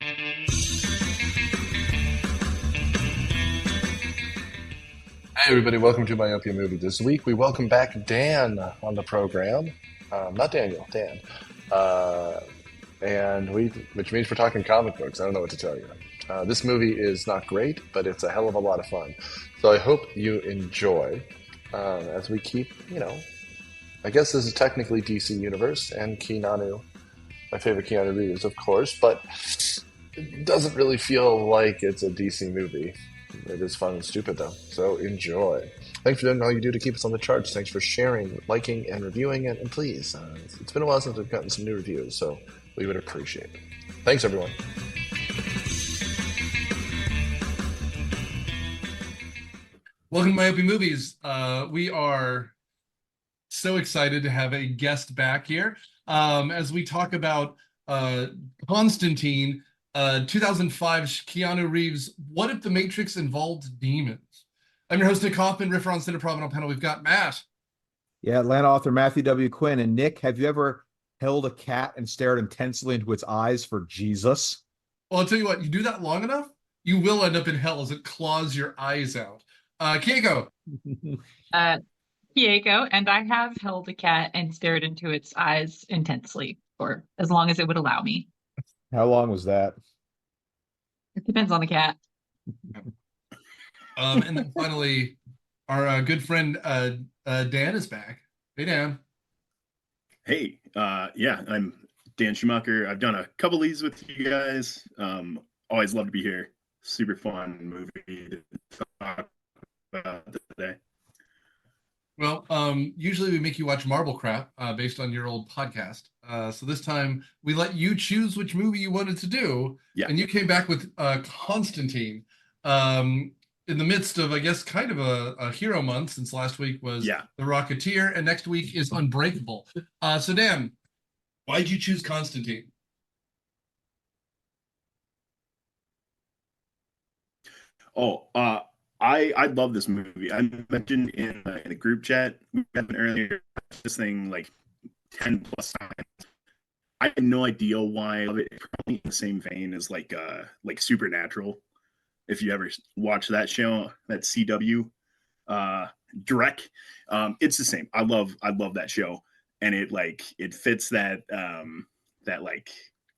Hey everybody, welcome to Myopia Movies. This week we welcome back Dan on the program. Not Daniel, Dan. Uh, which means we're talking comic books. I don't know what to tell you. This movie is not great, but it's a hell of a lot of fun. So I hope you enjoy as we keep, I guess this is technically DC Universe and Keanu, my favorite Keanu Reeves, of course, but it doesn't really feel like it's a DC movie. It is fun and stupid, though. So enjoy. Thanks for doing all you do to keep us on the charts. Thanks for sharing, liking, and reviewing it. And please, it's been a while since we've gotten some new reviews, so we would appreciate it. Thanks, everyone. Welcome to Myopia Movies. We are so excited to have a guest back here as we talk about Constantine, 2005 Keanu Reeves. What if the Matrix involved demons? I'm your host, Nick Hoffman. Riffer on Center Prominent panel. We've got Matt. Yeah, Atlanta author Matthew W. Quinn. And Nick, have you ever held a cat and stared intensely into its eyes for Jesus? Well, I'll tell you what, you do that long enough, you will end up in hell as it claws your eyes out. Keiko. Keiko, and I have held a cat and stared into its eyes intensely for as long as it would allow me. How long was that? It depends on the cat. And then finally, our good friend Dan is back. Hey, Dan. Hey, yeah, I'm Dan Schumacher. I've done a couple of these with you guys. Always love to be here. Super fun movie to talk about today. Well, usually we make you watch Marble Crap based on your old podcast. So this time we let you choose which movie you wanted to do. Yeah. And you came back with Constantine in the midst of, I guess, kind of a hero month, since last week was The Rocketeer and next week is Unbreakable. So Dan, why did you choose Constantine? I love this movie. I mentioned in the group chat we had earlier, this thing like 10 plus times. I had no idea why I love it. Probably in the same vein as like Supernatural. If you ever watch that show, that CW Drek, it's the same. I love that show, and it fits that that like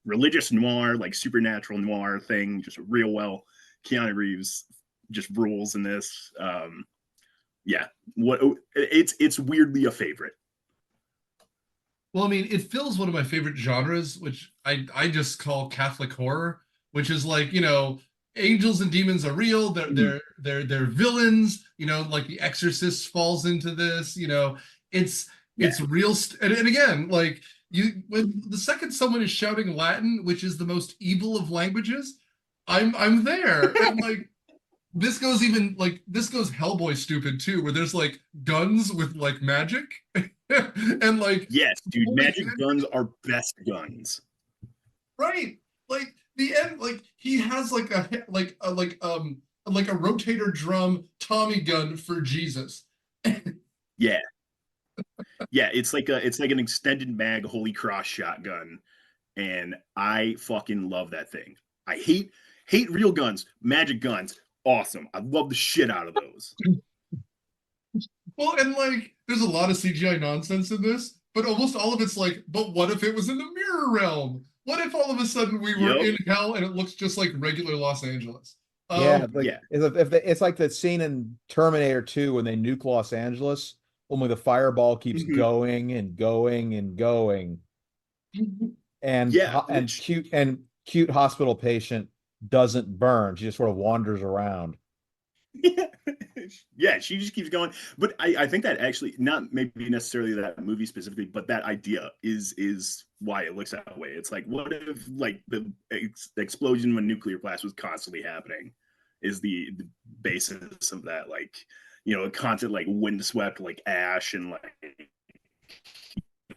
religious noir, like supernatural noir thing just real well. Keanu Reeves just rules in this. Yeah, it's weirdly a favorite. Well, I mean, it fills one of my favorite genres, which I just call Catholic horror, which is like, angels and demons are real. They're villains. Like The Exorcist falls into this. It's real. And again, like when the second someone is shouting Latin, which is the most evil of languages, I'm there. And like this goes Hellboy stupid too, where there's like guns with like magic. And like, yes, dude, magic guns are best guns. Right. Like the end, like he has like a rotator drum Tommy gun for Jesus. Yeah. Yeah, it's like an extended mag Holy Cross shotgun, and I fucking love that thing. I hate real guns, magic guns. Awesome. I love the shit out of those. Well, and like there's a lot of CGI nonsense in this, but almost all of it's like, but what if it was in the mirror realm? What if all of a sudden we were in hell and it looks just like regular Los Angeles? It's like that scene in Terminator 2 when they nuke Los Angeles, only the fireball keeps going and going and going. And cute hospital patient doesn't burn. She just sort of wanders around. Yeah, she just keeps going. But I think that actually, not maybe necessarily that movie specifically, but that idea is why it looks that way. It's like, what if like the explosion of a nuclear blast was constantly happening? Is the basis of that, like, a constant like windswept like ash and like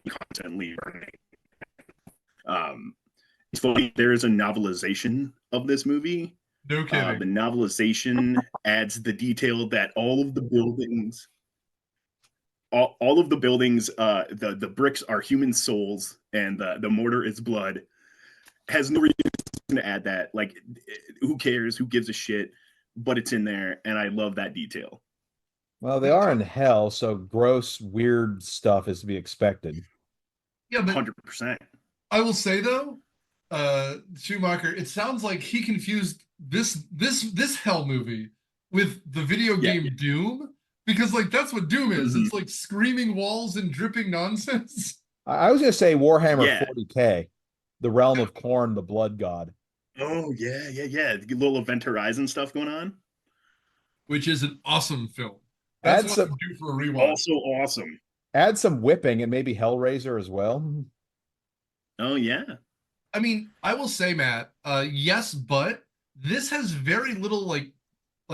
constantly burning. It's funny, there is a novelization of this movie. No kidding. The novelization adds the detail that all of the buildings, the bricks are human souls and the mortar is blood. Has no reason going to add that. Like, who cares? Who gives a shit? But it's in there, and I love that detail. Well, they are in hell, so gross, weird stuff is to be expected. Yeah, but 100%. I will say though, Schumacher, it sounds like he confused this hell movie with the video game Doom, because like that's what Doom is. It's like screaming walls and dripping nonsense. I was going to say Warhammer Yeah. 40K, the realm of Khorne, the blood god. Oh, yeah. A little Event Horizon stuff going on. Which is an awesome film. Add That's what some, I'm due for a rewatch. Also awesome. add some whipping and maybe Hellraiser as well. Oh, yeah. I mean, I will say, Matt, yes, but this has very little like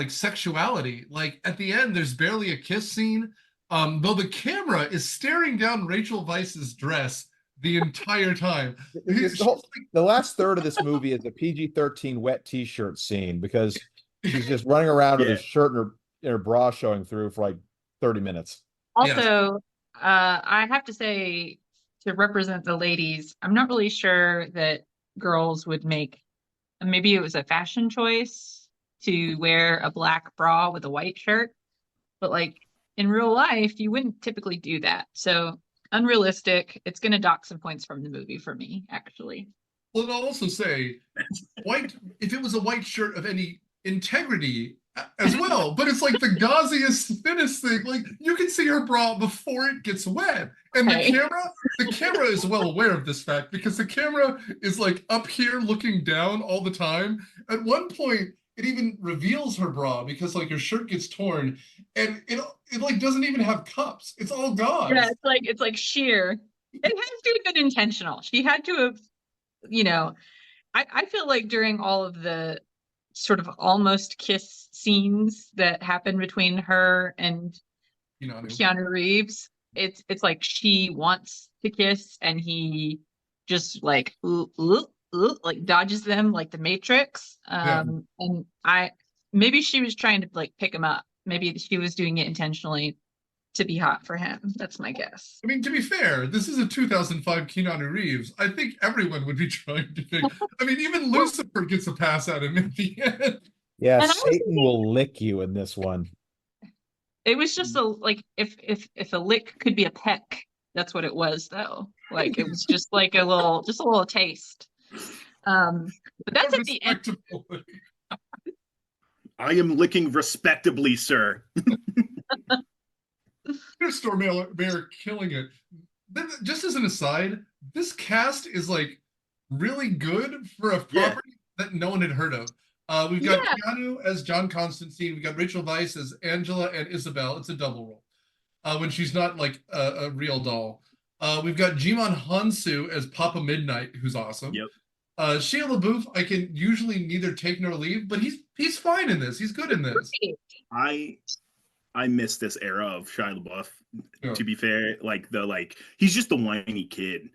sexuality. Like at the end, there's barely a kiss scene. Though the camera is staring down Rachel Weisz's dress the entire time. The last third of this movie is a PG-13 wet t-shirt scene because she's just running around with her shirt and her bra showing through for like 30 minutes. Also, I have to say, to represent the ladies, I'm not really sure that girls would make, maybe it was a fashion choice to wear a black bra with a white shirt, but like in real life, you wouldn't typically do that. So unrealistic. It's going to dock some points from the movie for me, actually. Well, and I'll also say, if it was a white shirt of any integrity as well, but it's like the gauziest, thinnest thing. Like you can see her bra before it gets wet. And the camera is well aware of this fact because the camera is like up here looking down all the time. At one point, it even reveals her bra because like her shirt gets torn and it like doesn't even have cups. It's all gauze. Yeah, it's like sheer. It has to have been intentional. She had to have, you know, I feel like during all of the sort of almost kiss scenes that happen between her and Keanu Reeves, it's like she wants to kiss and he just like like dodges them like the Matrix. And maybe she was trying to like pick him up. Maybe she was doing it intentionally to be hot for him. That's my guess. I mean, to be fair, this is a 2005 Keanu Reeves. I think everyone would be trying to pick. I mean, even Lucifer gets a pass at him at the end. Yeah, Satan will lick you in this one. It was just like if a lick could be a peck, that's what it was though. Like it was just like a little taste. But that's at the end. I am licking respectably, sir. Store Mayor killing it. Just as an aside, this cast is like really good for a property that no one had heard of. We've got Keanu as John Constantine. We've got Rachel Weisz as Angela and Isabel. It's a double role when she's not like a real doll. We've got Jimon Hansu as Papa Midnight, who's awesome. Yep. Shia LaBeouf, I can usually neither take nor leave, but he's fine in this. He's good in this. I miss this era of Shia LaBeouf. To be fair, he's just a whiny kid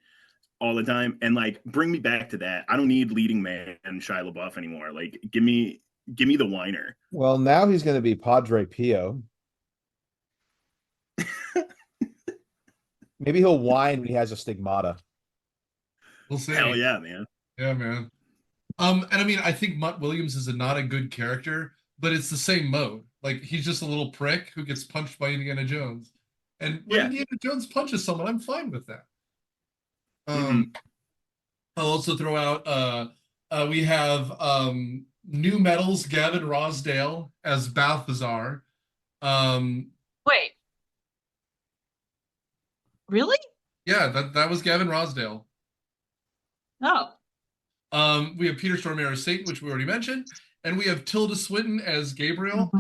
all the time, and like bring me back to that. I don't need leading man Shia LaBeouf anymore. Like give me the whiner. Well, now he's going to be Padre Pio. Maybe he'll whine when he has a stigmata. We'll see. Hell yeah, man. Yeah, man. And I mean, I think Mutt Williams is not a good character, but it's the same mode. Like he's just a little prick who gets punched by Indiana Jones. And when Indiana Jones punches someone, I'm fine with that. I'll also throw out we have New Metal's Gavin Rosdale as Balthazar. Wait. Really? Yeah, that was Gavin Rosdale. Oh. We have Peter Stormare as Satan, which we already mentioned, and we have Tilda Swinton as Gabriel,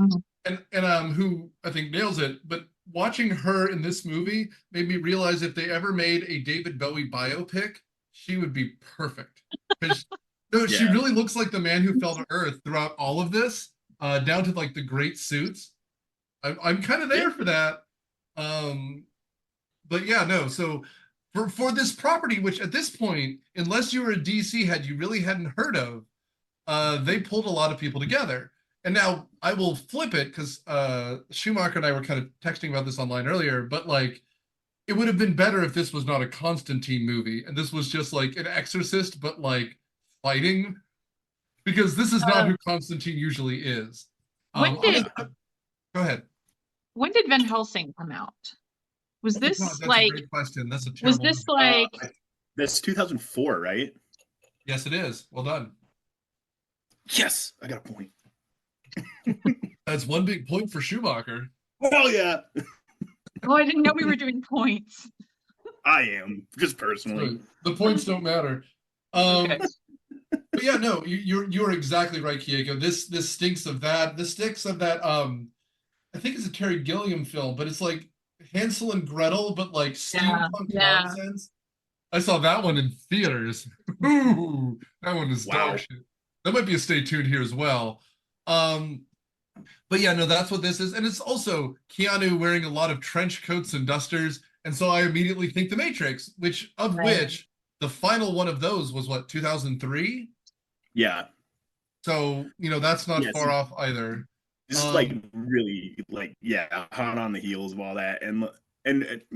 and who I think nails it. But watching her in this movie made me realize if they ever made a David Bowie biopic, she would be perfect. She really looks like the man who fell to earth throughout all of this, down to like the great suits. I'm kind of there for that. But yeah, no. So for this property, which at this point, unless you were a DC head you really hadn't heard of, they pulled a lot of people together. And now I will flip it because Schumacher and I were kind of texting about this online earlier, but like it would have been better if this was not a Constantine movie and this was just like an Exorcist, but like fighting. because this is not who Constantine usually is. When did Go ahead. when did Van Helsing come out? Was Oh my this God, that's like a great question. That's a was terrible this movie. like That's 2004, right? Yes, it is. Well done. Yes, I got a point. That's one big point for Schumacher. Hell yeah, oh, I didn't know we were doing points. I am just personally. The points don't matter. But Okay. yeah, no, you're exactly right, Keiko. This stinks of that. This stinks of that. I think it's a Terry Gilliam film, but it's like Hansel and Gretel, but like steampunk Yeah. nonsense. I saw that one in theaters. Ooh, that one is Wow. dog shit. That might be a stay tuned here as well. But yeah, no, that's what this is. And it's also Keanu wearing a lot of trench coats and dusters. And so I immediately think The Matrix, which the final one of those was what, 2003? Yeah. So, that's not far off either. This is like really like hot on the heels of all that, and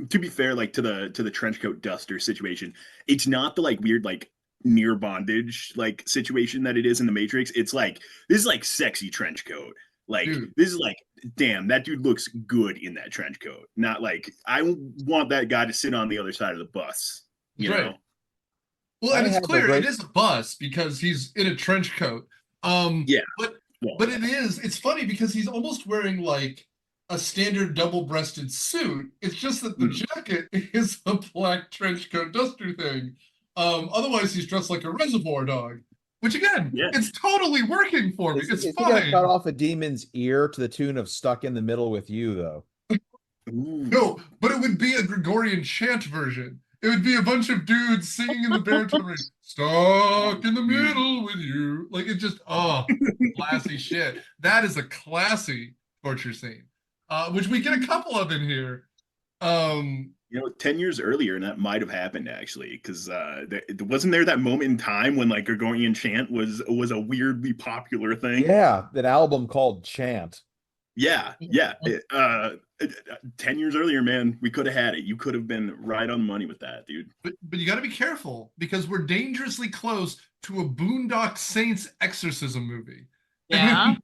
to be fair, like to the trench coat duster situation, it's not the like weird like near bondage like situation that it is in the Matrix. It's like this is like sexy trench coat. Like Dude. this is like damn, that dude looks good in that trench coat. Not like I want that guy to sit on the other side of the bus. You know. Well, and it's clear it is a bus because he's in a trench coat. But it's funny because he's almost wearing like a standard double-breasted suit. It's just that the jacket is a black trench coat duster thing. Otherwise he's dressed like a reservoir dog, which again, it's totally working for me. It's fine. He gonna cut off a demon's ear to the tune of "Stuck in the Middle with You," though. No, but it would be a Gregorian chant version. It would be a bunch of dudes singing in the baritone range, stuck in the middle with you. Like, it just, classy shit. That is a classy torture scene, which we get a couple of in here. 10 years earlier, and that might have happened actually, because wasn't there that moment in time when like Gregorian chant was a weirdly popular thing? Yeah, that album called Chant. Yeah. 10 years earlier, man, we could have had it. You could have been right on the money with that, dude. But you got to be careful because we're dangerously close to a Boondock Saints exorcism movie. Yeah.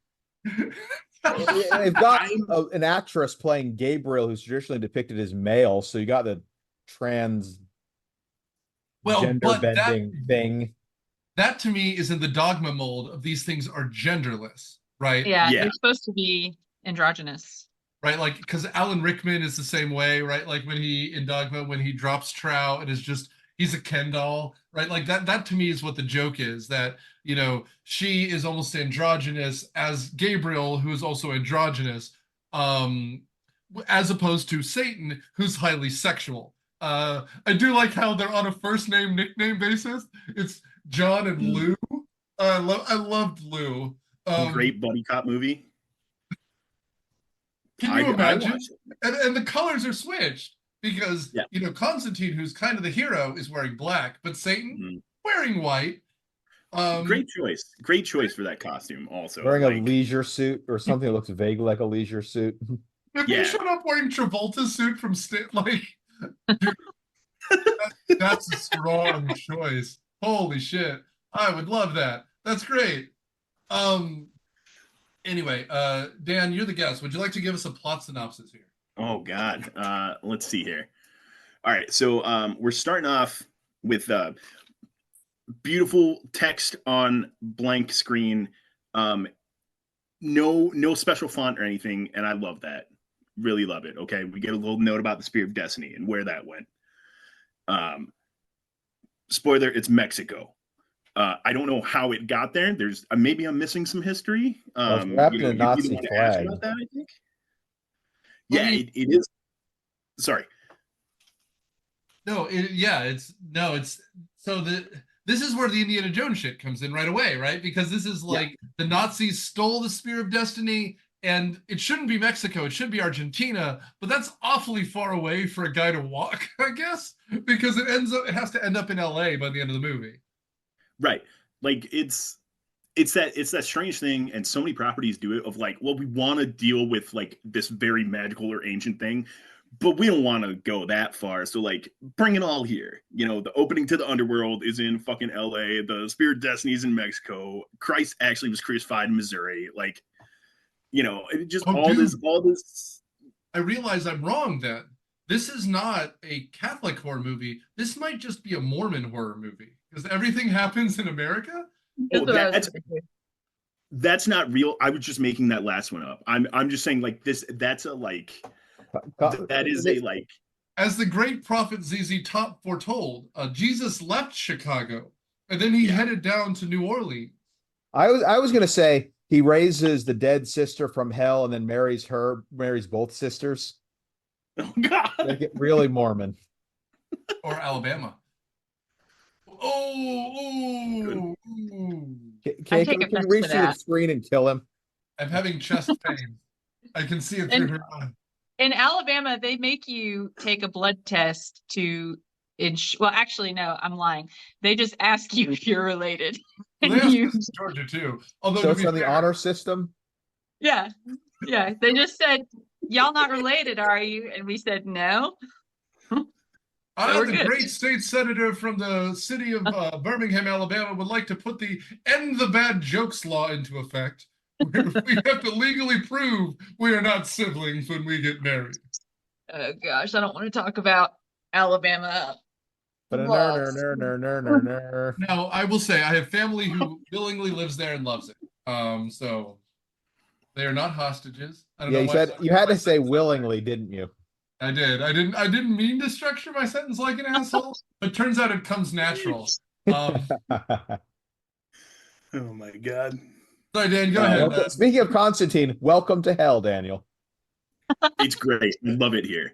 They've got an actress playing Gabriel who's traditionally depicted as male, so you got the trans gender bending thing. That to me is in the dogma mold of these things are genderless, right? Yeah, they're supposed to be androgynous. Right, like, because Alan Rickman is the same way, right? Like in Dogma, when he drops trow, it is just, he's a Ken doll, right? Like that to me is what the joke is, that, she is almost androgynous as Gabriel, who is also androgynous, as opposed to Satan, who's highly sexual. I do like how they're on a first name nickname basis. It's John and Lou. I loved Lou. Great buddy cop movie. Can you imagine? And the colors are switched because, Constantine, who's kind of the hero, is wearing black, but Satan wearing white. Great choice for that costume also. Wearing a leisure suit or something that looks vaguely like a leisure suit. If he showed up wearing Travolta's suit from dude, that's a strong choice. Holy shit. I would love that. That's great. Anyway, Dan, you're the guest. Would you like to give us a plot synopsis here? Oh, God. Let's see here. All right. So we're starting off with beautiful text on blank screen. No special font or anything. And I love that. Really love it. Okay. We get a little note about the Spear of Destiny and where that went. Spoiler, it's Mexico. I don't know how it got there. There's maybe I'm missing some history. It's wrapped in a Nazi flag. That, I think. Yeah, it is. Sorry. This is where the Indiana Jones shit comes in right away, right? Because this is like the Nazis stole the Spear of Destiny, and it shouldn't be Mexico, it should be Argentina, but that's awfully far away for a guy to walk, I guess, because it has to end up in LA by the end of the movie. Right. Like it's that strange thing, and so many properties do it, of like, well, we want to deal with like this very magical or ancient thing, but we don't want to go that far. So like, bring it all here. You know, the opening to the underworld is in fucking LA. The Spirit of Destiny is in Mexico. Christ actually was crucified in Missouri. Like, you know, it just all this. I realize I'm wrong then. This is not a Catholic horror movie. This might just be a Mormon horror movie because everything happens in America. Oh, that's not real. I was just making that last one up. I'm just saying like this. That's a like. That is a like. As the great prophet ZZ Top foretold, Jesus left Chicago and then he headed down to New Orleans. I was gonna say he raises the dead sister from hell and then marries both sisters. Oh God! Make it really Mormon. Or Alabama. Oh, Keiko, can you reach through the screen and kill him? I'm having chest pain. I can see it through her eye. In Alabama, they make you take a blood test to well, actually, no, I'm lying. They just ask you if you're related. Well, they asked us in Georgia too. Although so it's on the honor system? Yeah. Yeah. They just said, y'all not related, are you? And we said no. The great state senator from the city of Birmingham, Alabama, would like to put the End the Bad Jokes law into effect. We have to legally prove we are not siblings when we get married. Oh gosh, I don't want to talk about Alabama. Now, I will say I have family who willingly lives there and loves it. So they are not hostages. I don't know you had to say willingly, didn't you? I did. I didn't mean to structure my sentence like an asshole, but turns out it comes natural. Oh my God. Sorry, Dan, go ahead. Speaking of Constantine, welcome to hell, Daniel. It's great. I love it here.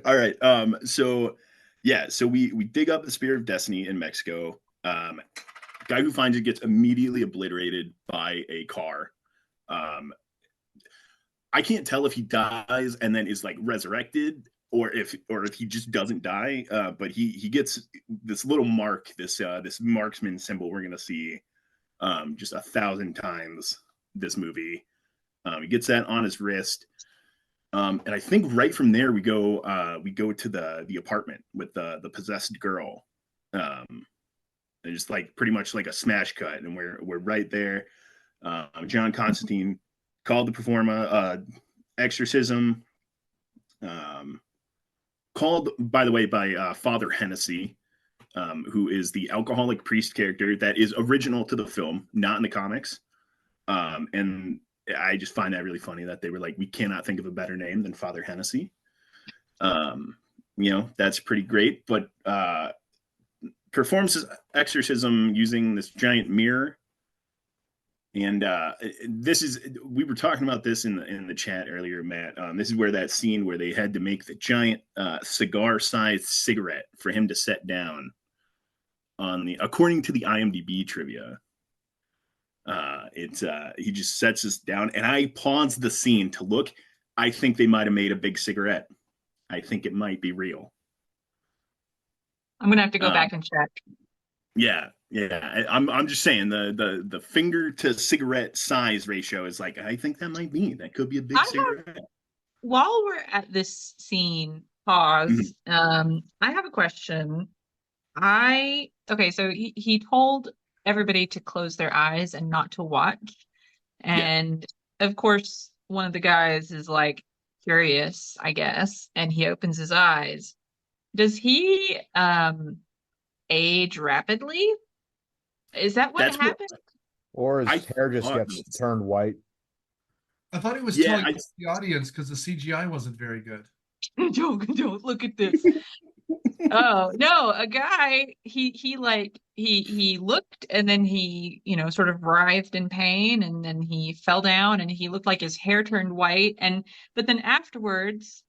All right. So we dig up the Spirit of Destiny in Mexico. Guy who finds it gets immediately obliterated by a car. I can't tell if he dies and then is like resurrected or if he just doesn't die. But he gets this little mark, this marksman symbol we're gonna see just 1,000 times this movie. He gets that on his wrist. And I think right from there we go to the apartment with the possessed girl. And just like pretty much like a smash cut, and we're right there. John Constantine called to perform a exorcism. Called, by the way, by Father Hennessy, who is the alcoholic priest character that is original to the film, not in the comics. And I just find that really funny that they were like, we cannot think of a better name than Father Hennessy. That's pretty great, but performs his exorcism using this giant mirror. And we were talking about this in the chat earlier, Matt. This is where that scene where they had to make the giant cigar-sized cigarette for him to set down according to the IMDb trivia. He just sets this down, and I paused the scene to look. I think they might have made a big cigarette. I think it might be real. I'm gonna have to go back and check. Yeah. I'm just saying the finger to cigarette size ratio is like, I think that could be a big cigarette. While we're at this scene, pause. I have a question. So he told everybody to close their eyes and not to watch. And of course, one of the guys is like curious, I guess, and he opens his eyes. Does he age rapidly? Is that what happened? Or his hair just gets turned white? I thought he was telling the audience because the CGI wasn't very good. Don't look at this. Oh no, a guy he looked and then he sort of writhed in pain and then he fell down and he looked like his hair turned white but then afterwards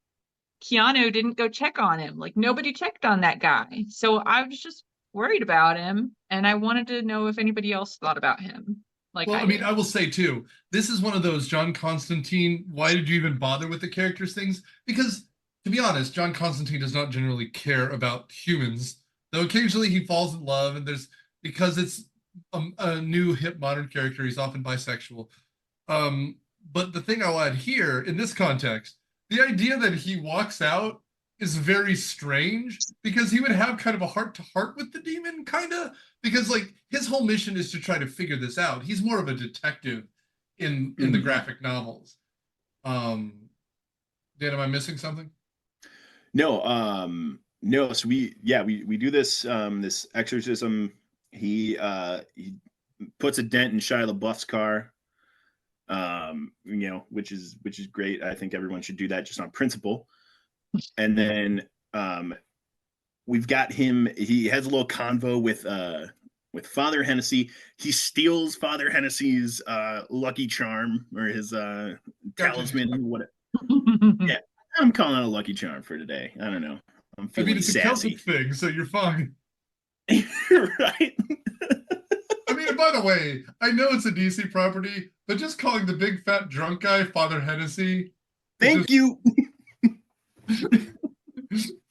Keanu didn't go check on him. Like nobody checked on that guy. So I was just worried about him and I wanted to know if anybody else thought about him. I will say too, this is one of those John Constantine, why did you even bother with the characters things? Because to be honest, John Constantine does not generally care about humans, though occasionally he falls in love, and because it's a new hip modern character, he's often bisexual. but the thing I'll add here in this context, the idea that he walks out is very strange because he would have kind of a heart to heart with the demon, kind of, because like his whole mission is to try to figure this out. He's more of a detective in the graphic novels. Dan, am I missing something? No, so we do this this exorcism. He puts a dent in Shia LaBeouf's car. Which is great. I think everyone should do that just on principle. And then we've got him, he has a little convo with Father Hennessy. He steals Father Hennessy's lucky charm or his talisman or whatever. Yeah, I'm calling it a lucky charm for today. I don't know. I'm feeling it's sassy. A Celtic thing, so you're fine. Right. I mean, by the way, I know it's a DC property, but just calling the big fat drunk guy Father Hennessy. Thank you.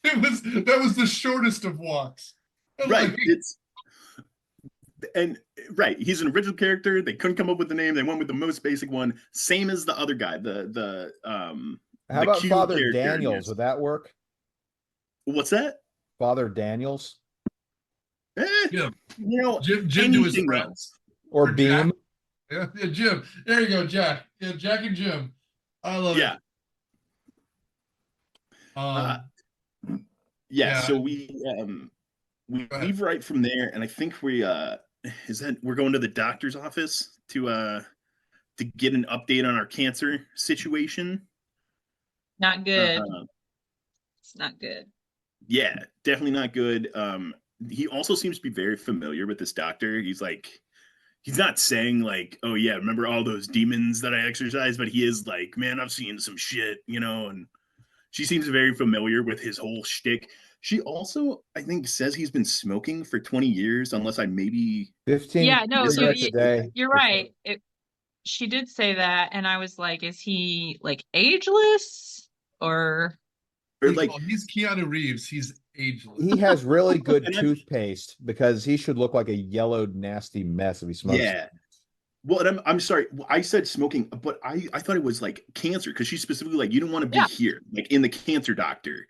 That was the shortest of walks. Right. He's an original character. They couldn't come up with the name. They went with the most basic one. Same as the other guy. How about Father Daniels? Would that work? What's that? Father Daniels? Yeah. Jim to his friends. Or Beam. Yeah, Jim. There you go, Jack. Yeah, Jack and Jim. I love it. So we leave right from there, and I think we're going to the doctor's office to get an update on our cancer situation. Not good. It's not good. Yeah, definitely not good. He also seems to be very familiar with this doctor. He's not saying like, oh yeah, remember all those demons that I exorcised, but he is like, man, I've seen some shit, and she seems very familiar with his whole shtick. She also, I think, says he's been smoking for 20 years, unless I maybe 15. Yeah, no, today. You're right. She did say that, and I was like, is he like ageless or like he's Keanu Reeves? He's ageless. He has really good toothpaste because he should look like a yellowed, nasty mess if he smokes. Yeah. Well, and I'm sorry. I said smoking, but I thought it was like cancer because she's specifically like, you don't want to be here, like in the cancer doctor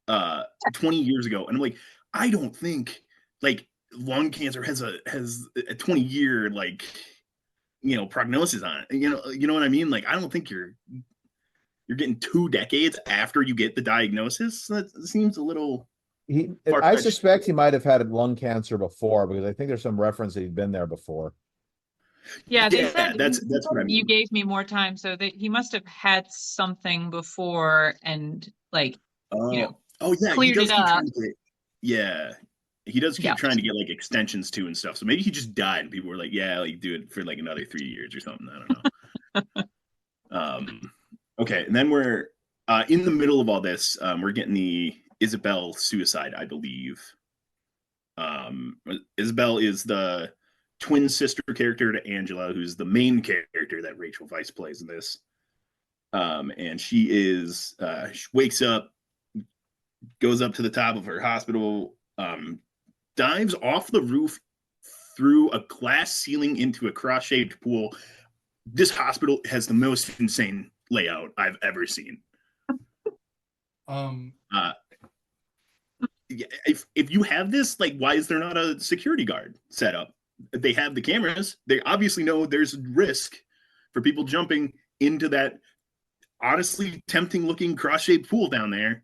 20 years ago. And I'm like, I don't think like lung cancer has a 20-year like prognosis on it. You know what I mean? Like, I don't think you're getting 2 decades after you get the diagnosis. That seems a little. I suspect he might have had lung cancer before because I think there's some reference that he'd been there before. Yeah, they said that's what I mean. You gave me more time, so that he must have had something before and like cleared it up. He does keep trying to get like extensions too and stuff. So maybe he just died and people were like, yeah, like do it for like another 3 years or something. I don't know. Okay, and then we're in the middle of all this. We're getting the Isabel suicide, I believe. Isabel is the twin sister character to Angela, who's the main character that Rachel Weisz plays in this. And she wakes up, goes up to the top of her hospital, dives off the roof through a glass ceiling into a cross-shaped pool. This hospital has the most insane layout I've ever seen. If you have this, like, why is there not a security guard set up? They have the cameras. They obviously know there's risk for people jumping into that honestly tempting looking cross-shaped pool down there.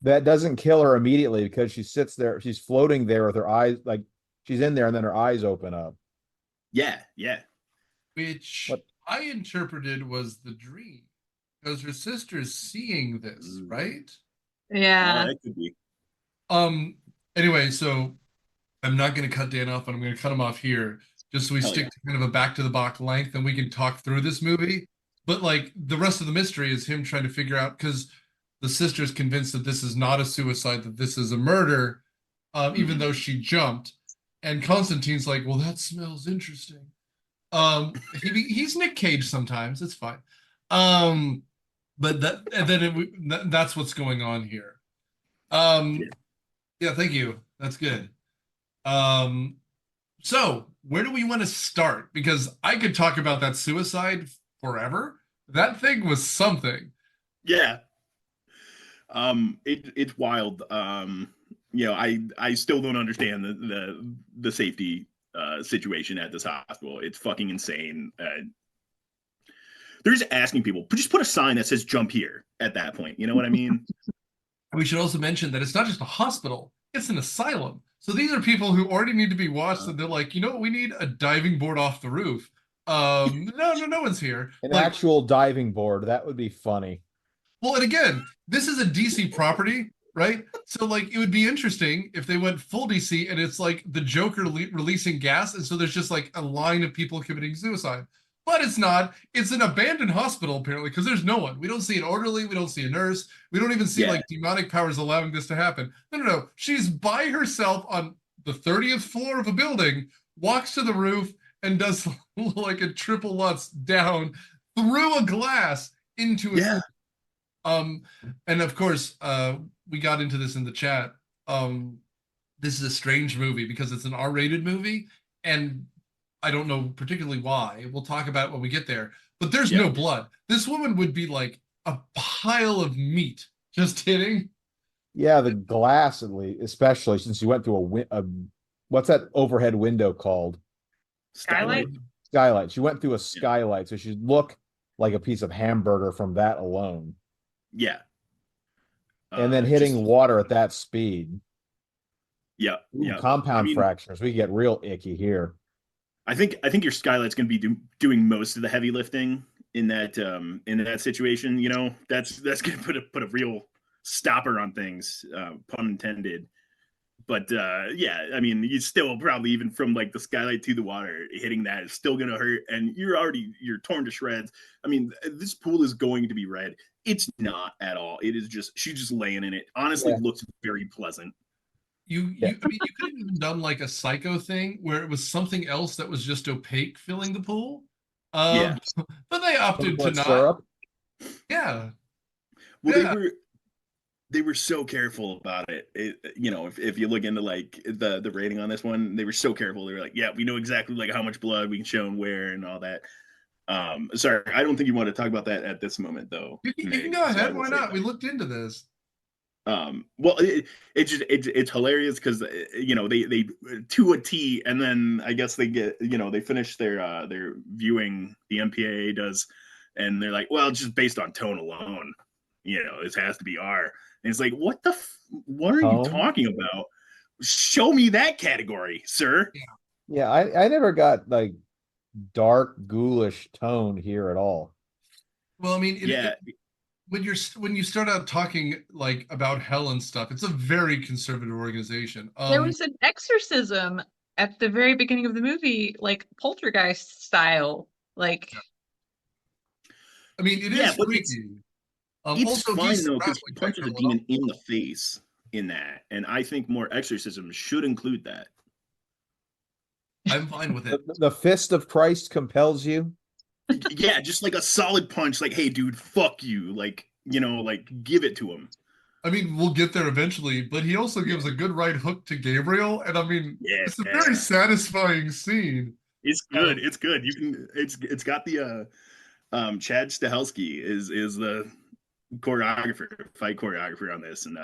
That doesn't kill her immediately because she sits there. She's floating there with her eyes, like she's in there and then her eyes open up. Yeah. Which I interpreted was the dream because her sister's seeing this, right? Yeah. That could be. Anyway, so I'm not going to cut Dan off, and I'm going to cut him off here just so we stick to kind of a back to the box length and we can talk through this movie. But like the rest of the mystery is him trying to figure out, because the sister's convinced that this is not a suicide, that this is a murder, even though she jumped. And Constantine's like, well, that smells interesting. He's Nick Cage sometimes. It's fine. But that's what's going on here. Yeah, thank you. That's good. So where do we want to start? Because I could talk about that suicide forever. That thing was something. Yeah. It's wild. I still don't understand the safety situation at this hospital. It's fucking insane. They're just asking people, just put a sign that says jump here at that point. You know what I mean? We should also mention that it's not just a hospital, it's an asylum. So these are people who already need to be watched, and they're like, you know what, we need a diving board off the roof. No one's here. An actual diving board, that would be funny. Well, and again, this is a DC property, right? So like it would be interesting if they went full DC and it's like the Joker releasing gas, and so there's just like a line of people committing suicide. But it's not. It's an abandoned hospital, apparently, because there's no one. We don't see an orderly. We don't see a nurse. We don't even see like demonic powers allowing this to happen. No. She's by herself on the 30th floor of a building, walks to the roof, and does like a triple Lutz down through a glass into a and of course, we got into this in the chat. This is a strange movie because it's an R-rated movie, and I don't know particularly why. We'll talk about it when we get there. But there's no blood. This woman would be like a pile of meat. Just kidding. Yeah, the glass, at least, especially since you went through a what's that overhead window called? Skylight. Skylight. She went through a skylight, so she'd look like a piece of hamburger from that alone. Yeah. And then hitting water at that speed. Yeah. Compound fractures. We get real icky here. I think your Skylight's going to be doing most of the heavy lifting in that situation. You know, that's going to put a real stopper on things, pun intended. But I mean, you still probably, even from like the Skylight to the water, hitting that is still going to hurt, and you're torn to shreds. I mean, this pool is going to be red. It's not at all. It is just, she's just laying in it. Honestly, looks very pleasant. I mean, you could have even done like a Psycho thing where it was something else that was just opaque filling the pool. But they opted to not. Syrup? Yeah. Well, they were so careful about it. If you look into like the rating on this one, they were so careful. They were like, yeah, we know exactly like how much blood we can show and where and all that. Sorry, I don't think you want to talk about that at this moment, though. You can go ahead. Why not? We looked into this. Well, it's hilarious because they to a T, and then I guess they get they finish their viewing, the MPAA does, and they're like, well, just based on tone alone, this has to be R. And it's like, what are you talking about? Show me that category, sir. Yeah, I never got like dark ghoulish tone here at all. Well, I mean, when you start out talking like about hell and stuff, it's a very conservative organization. There was an exorcism at the very beginning of the movie, like poltergeist style. Like, I mean, it is freaky. It's also fine though, because he punches a demon in the face in that, and I think more exorcisms should include that. I'm fine with it. The fist of Christ compels you. Yeah, just like a solid punch, like, hey, dude, fuck you, like give it to him. I mean, we'll get there eventually, but he also gives a good right hook to Gabriel, and I mean, it's a very satisfying scene. It's good. It's good. It's got the Chad Stahelski is the fight choreographer on this, and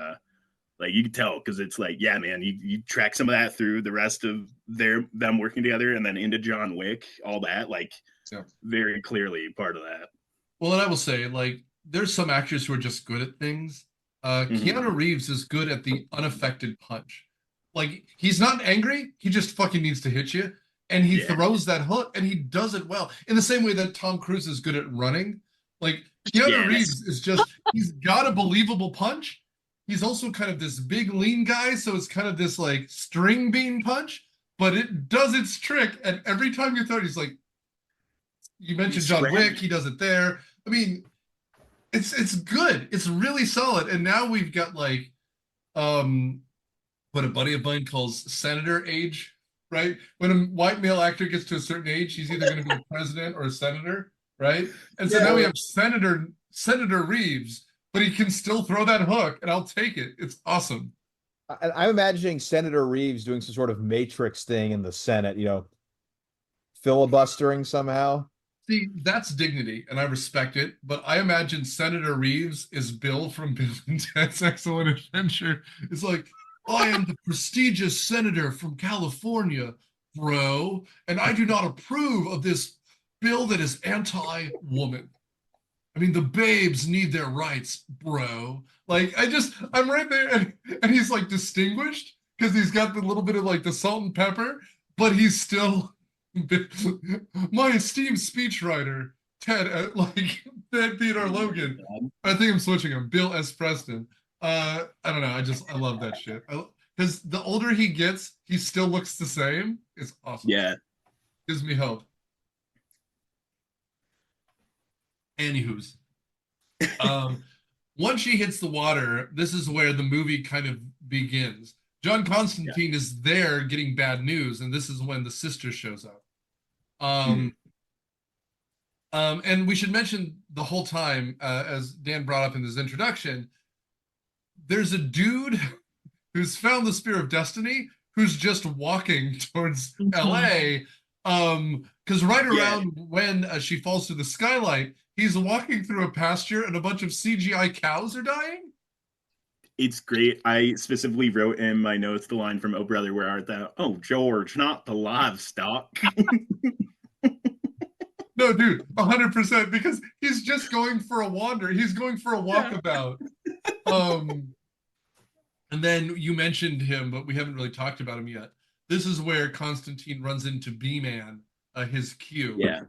like you can tell because it's like, yeah, man, you track some of that through the rest of them working together, and then into John Wick, all that, like very clearly part of that. Well, and I will say, like, there's some actors who are just good at things. Keanu Reeves is good at the unaffected punch. Like, he's not angry, he just fucking needs to hit you, and he throws that hook, and he does it well. In the same way that Tom Cruise is good at running. Like, Keanu Reeves is just, he's got a believable punch. He's also kind of this big lean guy, so it's kind of this like string bean punch, but it does its trick, and every time you throw it, he's like, you mentioned John Wick, he does it there. I mean, it's good. It's really solid. And now we've got like what a buddy of mine calls senator age, right? When a white male actor gets to a certain age, he's either going to be a president or a senator, right? And so now we have Senator Reeves, but he can still throw that hook, and I'll take it. It's awesome. I'm imagining Senator Reeves doing some sort of Matrix thing in the Senate, filibustering somehow. See, that's dignity, and I respect it. But I imagine Senator Reeves is Bill from Bill and Ted's Excellent Adventure. It's like, I am the prestigious senator from California, bro, and I do not approve of this bill that is anti-woman. I mean, the babes need their rights, bro. Like, I'm right there, and he's like distinguished because he's got the little bit of like the salt and pepper, but he's still my esteemed speechwriter, Ted, Ted Theodore Logan. I think I'm switching him. Bill S. Preston. I don't know. I love that shit. Because the older he gets, he still looks the same. It's awesome. Yeah. Gives me hope. Anywho's. Once she hits the water, this is where the movie kind of begins. John Constantine is there getting bad news, and this is when the sister shows up. And we should mention the whole time, as Dan brought up in his introduction, there's a dude who's found the Spear of Destiny who's just walking towards LA. Because right around when she falls through the skylight, he's walking through a pasture and a bunch of CGI cows are dying. It's great. I specifically wrote in my notes the line from "Oh Brother, Where Art Thou?" Oh, George, not the livestock. No, dude, 100%, because he's just going for a wander. He's going for a walkabout. And then you mentioned him, but we haven't really talked about him yet. This is where Constantine runs into B-Man, his Q. Yeah.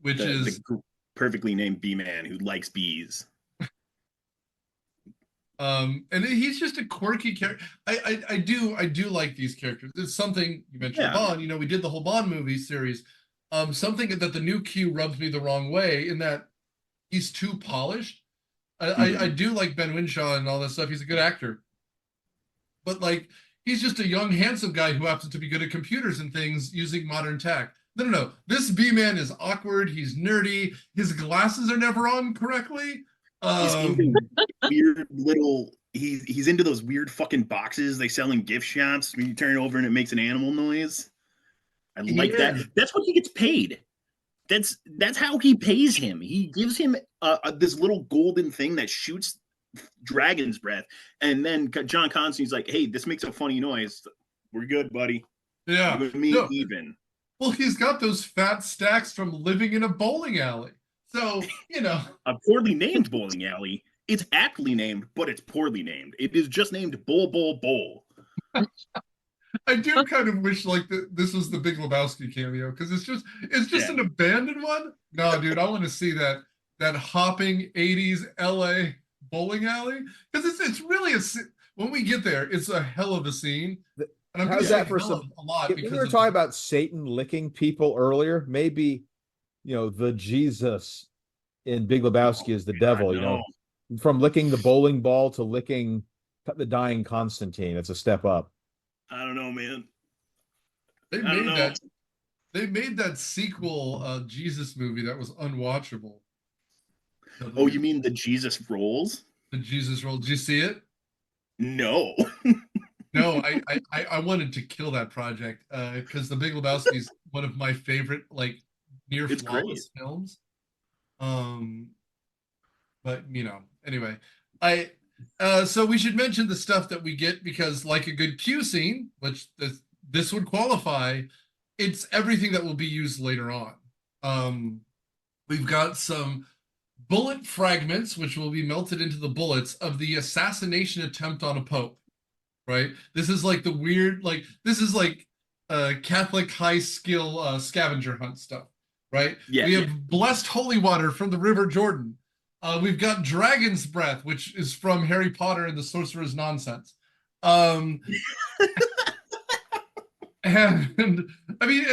Which is the perfectly named B-Man who likes bees. And he's just a quirky character. I do like these characters. It's something you mentioned Bond. You know, we did the whole Bond movie series. Something that the new Q rubs me the wrong way in that he's too polished. I do like Ben Winshaw and all that stuff. He's a good actor, but like he's just a young, handsome guy who happens to be good at computers and things using modern tech. No. This B-Man is awkward. He's nerdy. His glasses are never on correctly. He's into weird little. He's into those weird fucking boxes they sell in gift shops when you turn it over and it makes an animal noise. I like that. That's what he gets paid. That's how he pays him. He gives him this little golden thing that shoots dragon's breath, and then John Constantine's like, "Hey, this makes a funny noise. We're good, buddy. Yeah, with me even." Well, he's got those fat stacks from living in a bowling alley. So, you know. A poorly named bowling alley. It's aptly named, but it's poorly named. It is just named Bowl Bowl Bowl. I do kind of wish like this was the Big Lebowski cameo, because it's just an abandoned one. No, dude, I want to see that hopping 80s LA bowling alley, because it's really when we get there, it's a hell of a scene. And I'm how's that for some a lot? If we were talking about Satan licking people earlier, maybe the Jesus in Big Lebowski is the devil. From licking the bowling ball to licking the dying Constantine. It's a step up. I don't know, man. They made that sequel Jesus movie that was unwatchable. Oh, you mean the Jesus Rolls? The Jesus Rolls. Did you see it? No. No, I wanted to kill that project because The Big Lebowski is one of my favorite near flawless films. But anyway, so we should mention the stuff that we get, because like a good Q scene, which this would qualify, it's everything that will be used later on. We've got some bullet fragments, which will be melted into the bullets of the assassination attempt on a pope, right? This is like the weird, this is like Catholic high skill scavenger hunt stuff, right? Yeah, we have blessed holy water from the River Jordan. We've got Dragon's Breath, which is from Harry Potter and the Sorcerer's Nonsense. And I mean,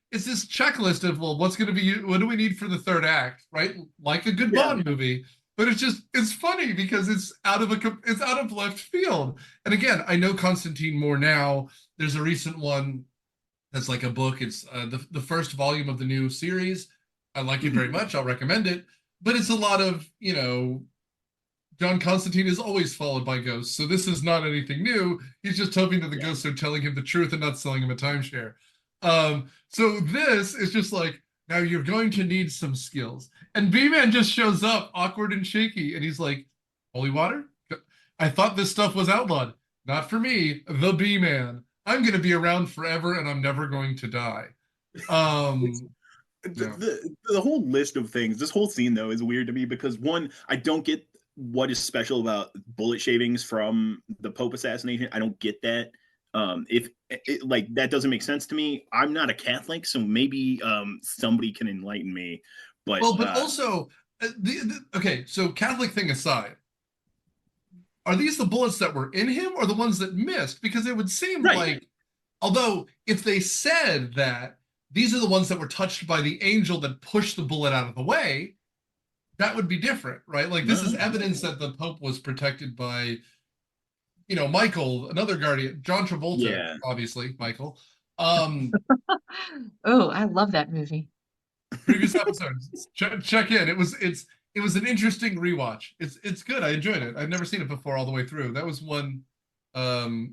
it's this checklist of, well, what do we need for the third act, right? Like a good Bond movie, but it's funny because it's out of left field. And again, I know Constantine more now. There's a recent one that's like a book. It's the first volume of the new series. I like it very much. I'll recommend it. But it's a lot of, John Constantine is always followed by ghosts. So this is not anything new. He's just hoping that the ghosts are telling him the truth and not selling him a timeshare. So this is just like, now you're going to need some skills. And B-Man just shows up awkward and shaky, and he's like, holy water? I thought this stuff was outlawed. Not for me, the B-Man. I'm going to be around forever, and I'm never going to die. The whole list of things, this whole scene though is weird to me because one, I don't get what is special about bullet shavings from the Pope assassination. I don't get that. If like that doesn't make sense to me. I'm not a Catholic, so maybe somebody can enlighten me. But also okay, so Catholic thing aside, are these the bullets that were in him or the ones that missed? Because it would seem like, although if they said that these are the ones that were touched by the angel that pushed the bullet out of the way, that would be different, right? Like this is evidence that the Pope was protected by, Michael, another guardian, John Travolta, obviously, Michael. Oh, I love that movie. Previous episodes, check in. It was an interesting rewatch. It's good. I enjoyed it. I've never seen it before all the way through. That was one. Oh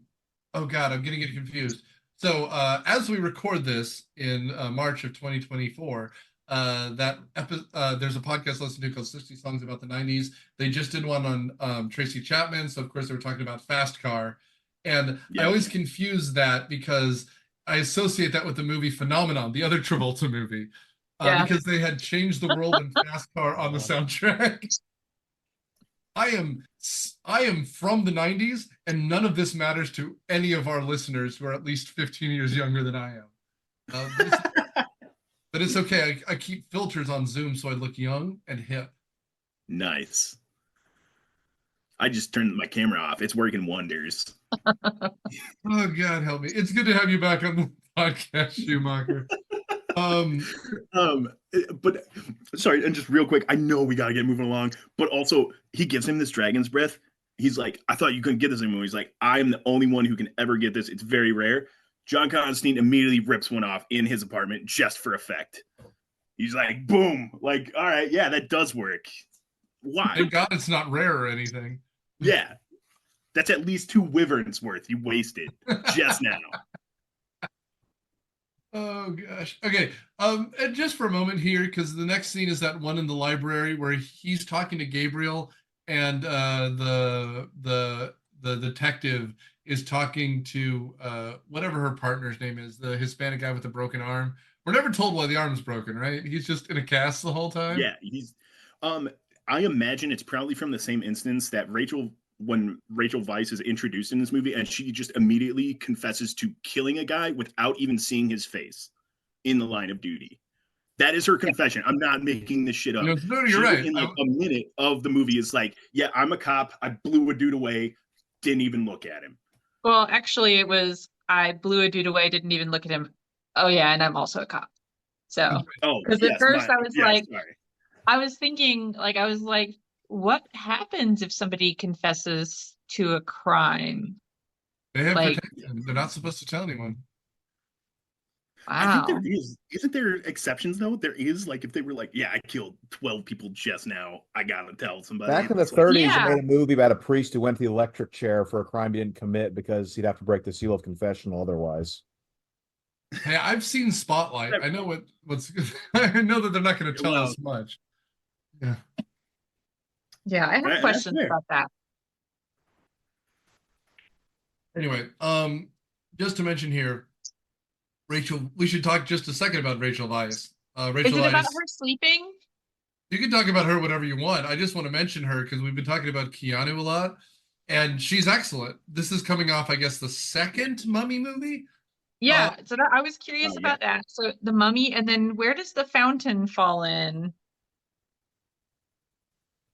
God, I'm getting it confused. So as we record this in March of 2024, there's a podcast I listen to called 60 Songs About the 90s. They just did one on Tracy Chapman. So of course they were talking about Fast Car. And I always confuse that because I associate that with the movie Phenomenon, the other Travolta movie. Because they had changed the world in Fast Car on the soundtrack. I am from the 90s, and none of this matters to any of our listeners who are at least 15 years younger than I am. But it's okay. I keep filters on Zoom so I look young and hip. Nice. I just turned my camera off. It's working wonders. Oh, God help me. It's good to have you back on the podcast, Schumacher. But sorry, and just real quick, I know we gotta get moving along, but also he gives him this dragon's breath. He's like, I thought you couldn't get this anymore. He's like, I'm the only one who can ever get this. It's very rare. John Constantine immediately rips one off in his apartment just for effect. He's like, boom, like, all right, yeah, that does work. Why? Thank God it's not rare or anything. Yeah. That's at least 2 wyverns worth you wasted just now. Oh gosh. Okay. And just for a moment here, because the next scene is that one in the library where he's talking to Gabriel, and the detective is talking to whatever her partner's name is, the Hispanic guy with the broken arm. We're never told why the arm's broken, right? He's just in a cast the whole time. Yeah, he's. I imagine it's probably from the same instance that when Rachel Weisz is introduced in this movie, and she just immediately confesses to killing a guy without even seeing his face in the line of duty. That is her confession. I'm not making this shit up. No, you're right. In like a minute of the movie is like, yeah, I'm a cop. I blew a dude away. Didn't even look at him. Well, actually, it was I blew a dude away, didn't even look at him. Oh yeah, and I'm also a cop. So, because at first I was like, sorry. I was thinking, like, what happens if somebody confesses to a crime? They have protection. They're not supposed to tell anyone. Wow. I think isn't there exceptions though? There is, like, if they were like, yeah, I killed 12 people just now, I gotta tell somebody. Back in the 30s, they made a movie about a priest who went to the electric chair for a crime he didn't commit because he'd have to break the seal of confessional otherwise. Hey, I've seen Spotlight. I know what's. I know that they're not going to tell us much. Yeah. Yeah, I have questions about that. Anyway, just to mention here, Rachel, we should talk just a second about Rachel Weisz. Is it about her sleeping? You can talk about her whatever you want. I just want to mention her because we've been talking about Keanu a lot, and she's excellent. This is coming off, I guess, the second Mummy movie. Yeah, so I was curious about that. So the Mummy, and then where does the fountain fall in?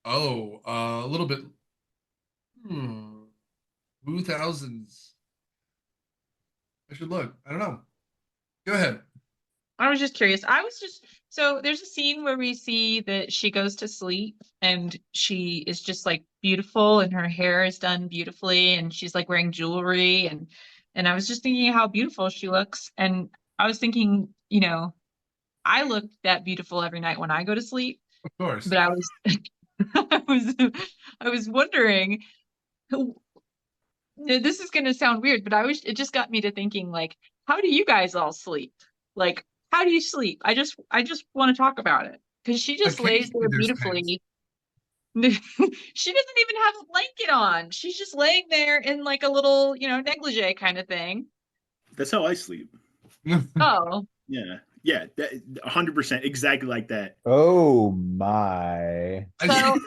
A little bit. 2000s. I should look. I don't know. Go ahead. I was just curious. So there's a scene where we see that she goes to sleep and she is just like beautiful and her hair is done beautifully and she's like wearing jewelry and I was just thinking how beautiful she looks. And I was thinking, I look that beautiful every night when I go to sleep. Of course. But I was I was wondering, this is going to sound weird, but it just got me to thinking, like, how do you guys all sleep? Like, how do you sleep? I just want to talk about it because she just lays Occasionally there there's pants. beautifully. She doesn't even have a blanket on. She's just laying there in like a little, negligee kind of thing. That's how I sleep. Oh, Yeah, yeah, 100% exactly like that. Oh my. so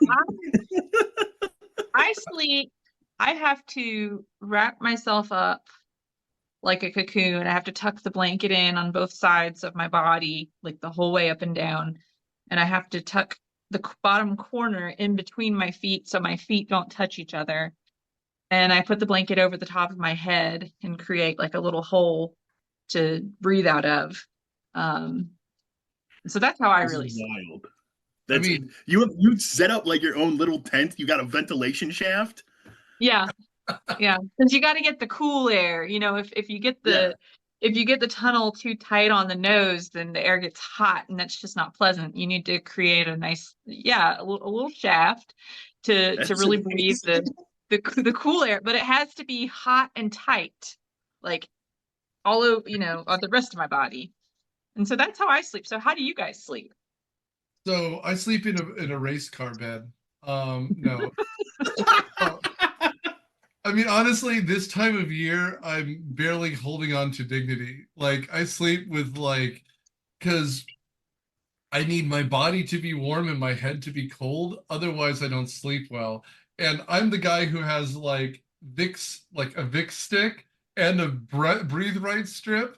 I sleep. I have to wrap myself up like a cocoon. I have to tuck the blanket in on both sides of my body, like the whole way up and down. And I have to tuck the bottom corner in between my feet so my feet don't touch each other. And I put the blanket over the top of my head and create like a little hole to breathe out of. So that's how I This really is sleep. wild. I mean, You set up like your own little tent. You got a ventilation shaft. Yeah. Yeah. Because you got to get the cool air. If you get the tunnel too tight on the nose, then the air gets hot and that's just not pleasant. You need to create a nice, a little shaft to That's really breathe amazing. the cool air, but it has to be hot and tight, like all over, on the rest of my body. And so that's how I sleep. So how do you guys sleep? so I sleep in a race car bed. No. I mean, honestly, this time of year, I'm barely holding on to dignity. Like, I sleep with because I need my body to be warm and my head to be cold. Otherwise, I don't sleep well. And I'm the guy who has like a Vicks stick and a breathe right strip.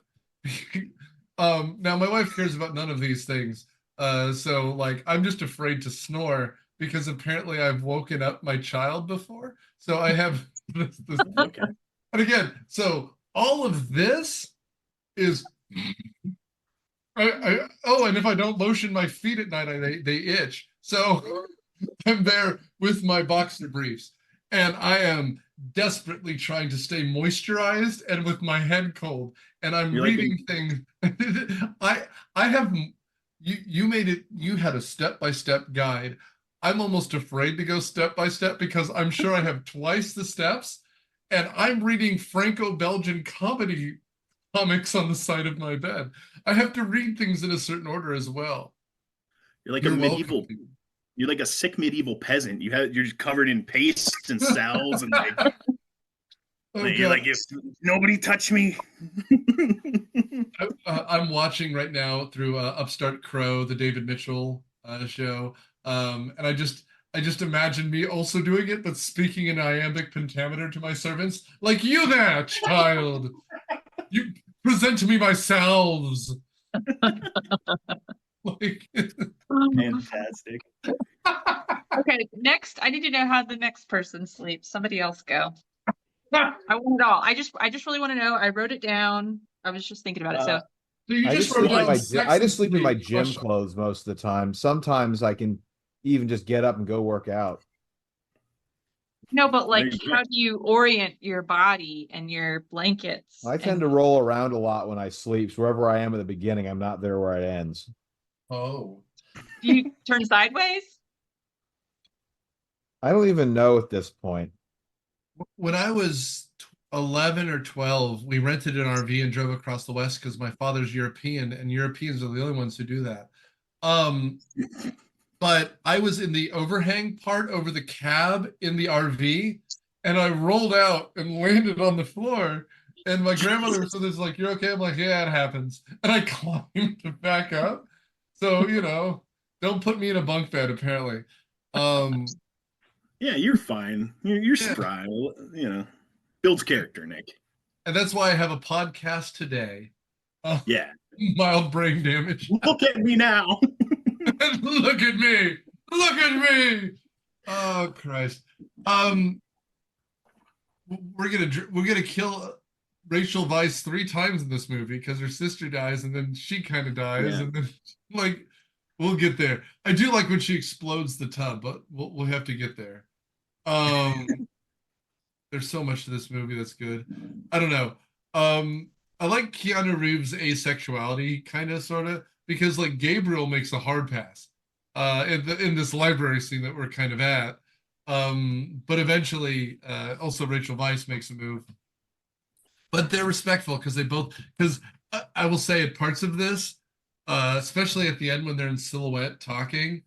Now my wife cares about none of these things. So like I'm just afraid to snore because apparently I've woken up my child before. So I have this. Okay. And again, so all of this is and if I don't lotion my feet at night, they itch. So I'm there with my boxer briefs, and I am desperately trying to stay moisturized and with my head cold. And I'm You're like reading things. I have you made it. You had a step-by-step guide. I'm almost afraid to go step by step because I'm sure I have twice the steps, and I'm reading Franco-Belgian comedy comics on the side of my bed. I have to read things in a certain order as well. you're like a You're welcome. medieval. You're like a sick medieval peasant. You're just covered in paste and cells and you're like, if nobody touch me. I'm watching right now through Upstart Crow, the David Mitchell show, and I just imagine me also doing it, but speaking in iambic pentameter to my servants, like you there, child. You present to me my salves. Like, Fantastic. Okay, next, I need to know how the next person sleeps. Somebody else go. I want it all. I just really want to know. I wrote it down. I was just thinking about it. So you I just just sleep in wrote my sex I and just sleep in my sleep, gym crush- clothes most of the time. Sometimes I can even just get up and go work out. no, but There like, you go. how do you orient your body and your blankets? I tend And to roll around a lot when I sleep. So wherever I am at the beginning, I'm not there where it ends. Oh. do you turn sideways? I don't even know at this point. When I was 11 or 12, we rented an RV and drove across the West because my father's European, and Europeans are the only ones who do that. But I was in the overhang part over the cab in the RV, and I rolled out and landed on the floor. And my grandmother was like, "You're okay?" I'm like, "Yeah, it happens." And I climbed back up. So, don't put me in a bunk bed, apparently. Yeah, you're fine. You're Yeah. spry. Builds character, Nick. And that's why I have a podcast today. Yeah. Mild brain damage. Look at me now. Look at me. Look at me. Oh Christ. We're gonna kill Rachel Weisz 3 times in this movie because her sister dies and then she kind of dies, Yeah. and then like we'll get there. I do like when she explodes the tub, but we'll have to get there. There's so much to this movie that's good. I don't know. I like Keanu Reeves' asexuality, kind of, sort of, because like Gabriel makes a hard pass, in this library scene that we're kind of at. But eventually, also Rachel Weisz makes a move. but they're respectful because because I will say at parts of this, especially at the end when they're in silhouette talking,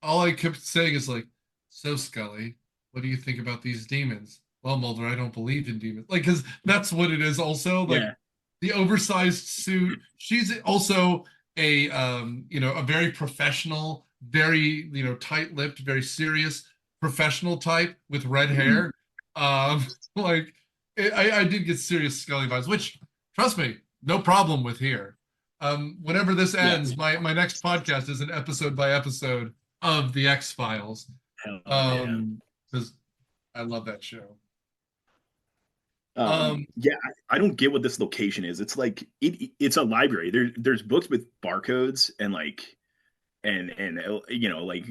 all I kept saying is like, "So Scully, what do you think about these demons?" Well, Mulder, I don't believe in demons. Like, because that's what it is. Also, like Yeah. the oversized suit. She's also a a very professional, very tight-lipped, very serious professional type with red hair. Like I did get serious Scully vibes, which trust me, no problem with here. Whenever this Yeah. ends, my next podcast is an episode by episode of the X-Files. Hell yeah. Because I love that show. Yeah, I don't get what this location is. It's like it's a library. There's books with barcodes and like and like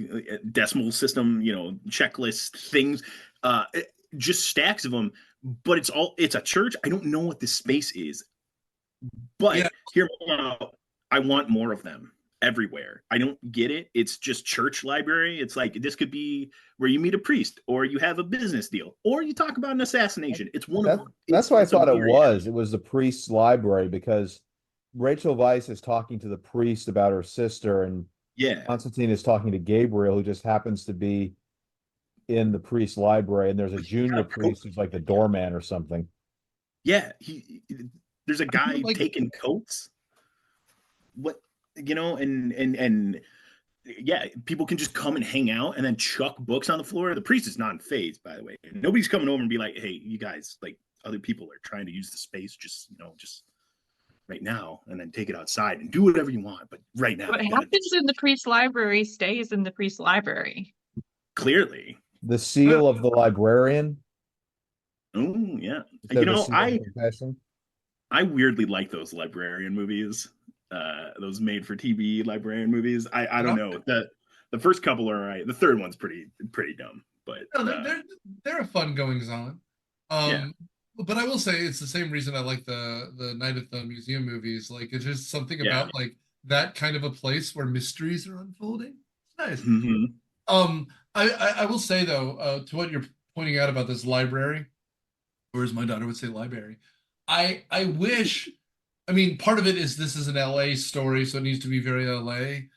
decimal system, checklist things, just stacks of them. But it's a church. I don't know what this space is. But Yeah. here I want more of them everywhere. I don't get it. It's just church library. It's like this could be where you meet a priest, or you have a business deal, or you talk about an assassination. It's one of That's why I it's a thought it myriad. was. It was the priest's library because Rachel Weisz is talking to the priest about her sister, and Yeah, Constantine is talking to Gabriel, who just happens to be in the priest's library, and there's a junior priest who's like the doorman or something. yeah. There's a guy like taking coats. What and yeah, people can just come and hang out and then chuck books on the floor. The priest is non-phased, by the way. Nobody's coming over and be like, "Hey, you guys, like other people are trying to use the space, just right now, and then take it outside and do whatever you want. But right now, What happens in the priest's library stays in the priest's library. clearly, The seal of the librarian. oh yeah, Instead of the seal of confession. I weirdly like those librarian movies, those made for TV librarian movies. I don't know, the first couple are all right. The third one's pretty dumb, but no, they're a fun goings on. Yeah. But I will say it's the same reason I like the Night at the Museum movies. Like it's just something Yeah. about like that kind of a place where mysteries are unfolding. It's nice. Mhm. I will say though, to what you're pointing out about this library, or as my daughter would say, library. I wish. I mean, part of it is this is an LA story, so it needs to be very LA.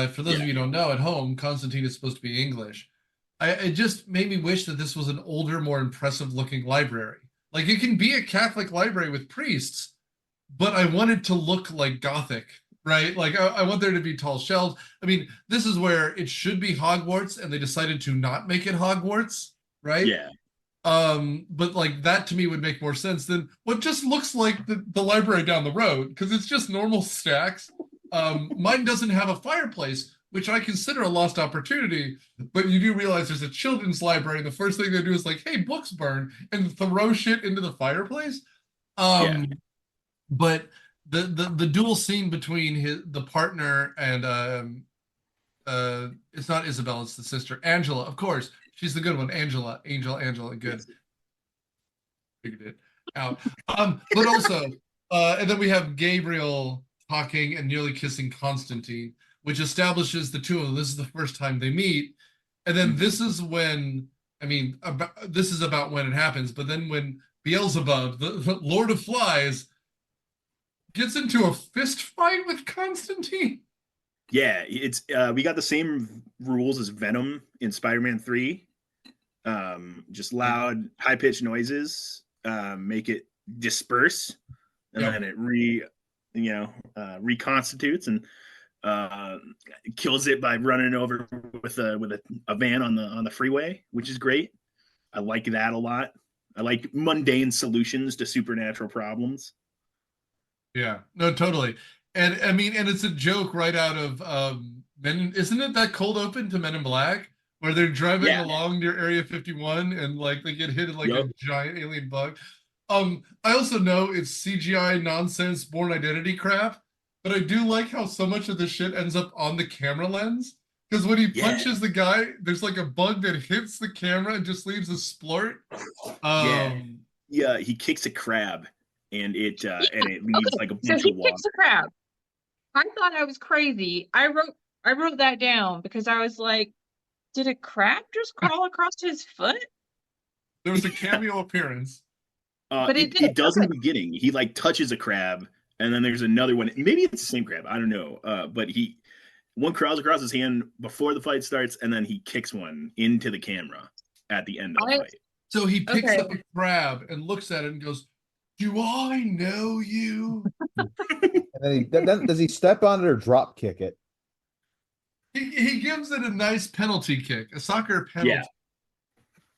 For those of you who don't know, at home, Constantine is supposed to be English. It just made me wish that this was an older, more impressive looking library. Like it can be a Catholic library with priests, but I want it to look like Gothic, right? Like I want there to be tall shelves. I mean, this is where it should be Hogwarts, and they decided to not make it Hogwarts, right? Yeah. But like that to me would make more sense than what just looks like the library down the road, because it's just normal stacks. Mine doesn't have a fireplace, which I consider a lost opportunity, but you do realize there's a children's library. The first thing they do is like, hey, books burn, and throw shit into the fireplace. Yeah. But the dual scene between the partner and it's not Isabel, it's the sister, Angela, of course. She's the good one, Angela, good. Figured it out. But also, and then we have Gabriel talking and nearly kissing Constantine, which establishes the two of them. This is the first time they meet, and then this is when, I mean, this is about when it happens. But then when Beelzebub, the Lord of Flies, gets into a fist fight with Constantine. Yeah, it's we got the same rules as Venom in Spider-Man 3. Just loud, high-pitched noises make it disperse, and then it reconstitutes and kills it by running over with a van on the freeway, which is great. I like that a lot. I like mundane solutions to supernatural problems. Yeah, no, totally. And I mean, and it's a joke right out of isn't it that cold open to Men in Black, where they're driving along near Area 51 and like they get hit like a giant alien bug. I also know it's CGI nonsense, Born Identity crap, but I do like how so much of the shit ends up on the camera lens. Because when he punches the guy, there's like a bug that hits the camera and just leaves a splort. He kicks a crab, and it leaves like a bunch of water. Kicks a crab. I thought I was crazy. I wrote that down because I was like, did a crab just crawl across his foot? There was a cameo appearance. But it did. It does in Okay. the beginning. He like touches a crab, and then there's another one. Maybe it's the same crab. I don't know. But one crawls across his hand before the fight starts, and then he kicks one into the camera at the end of the fight. So he picks Okay. up a crab and looks at it and goes, "Do I know you?" And then does he step on it or drop kick it? He gives it a nice penalty kick, a soccer penalty. Yeah.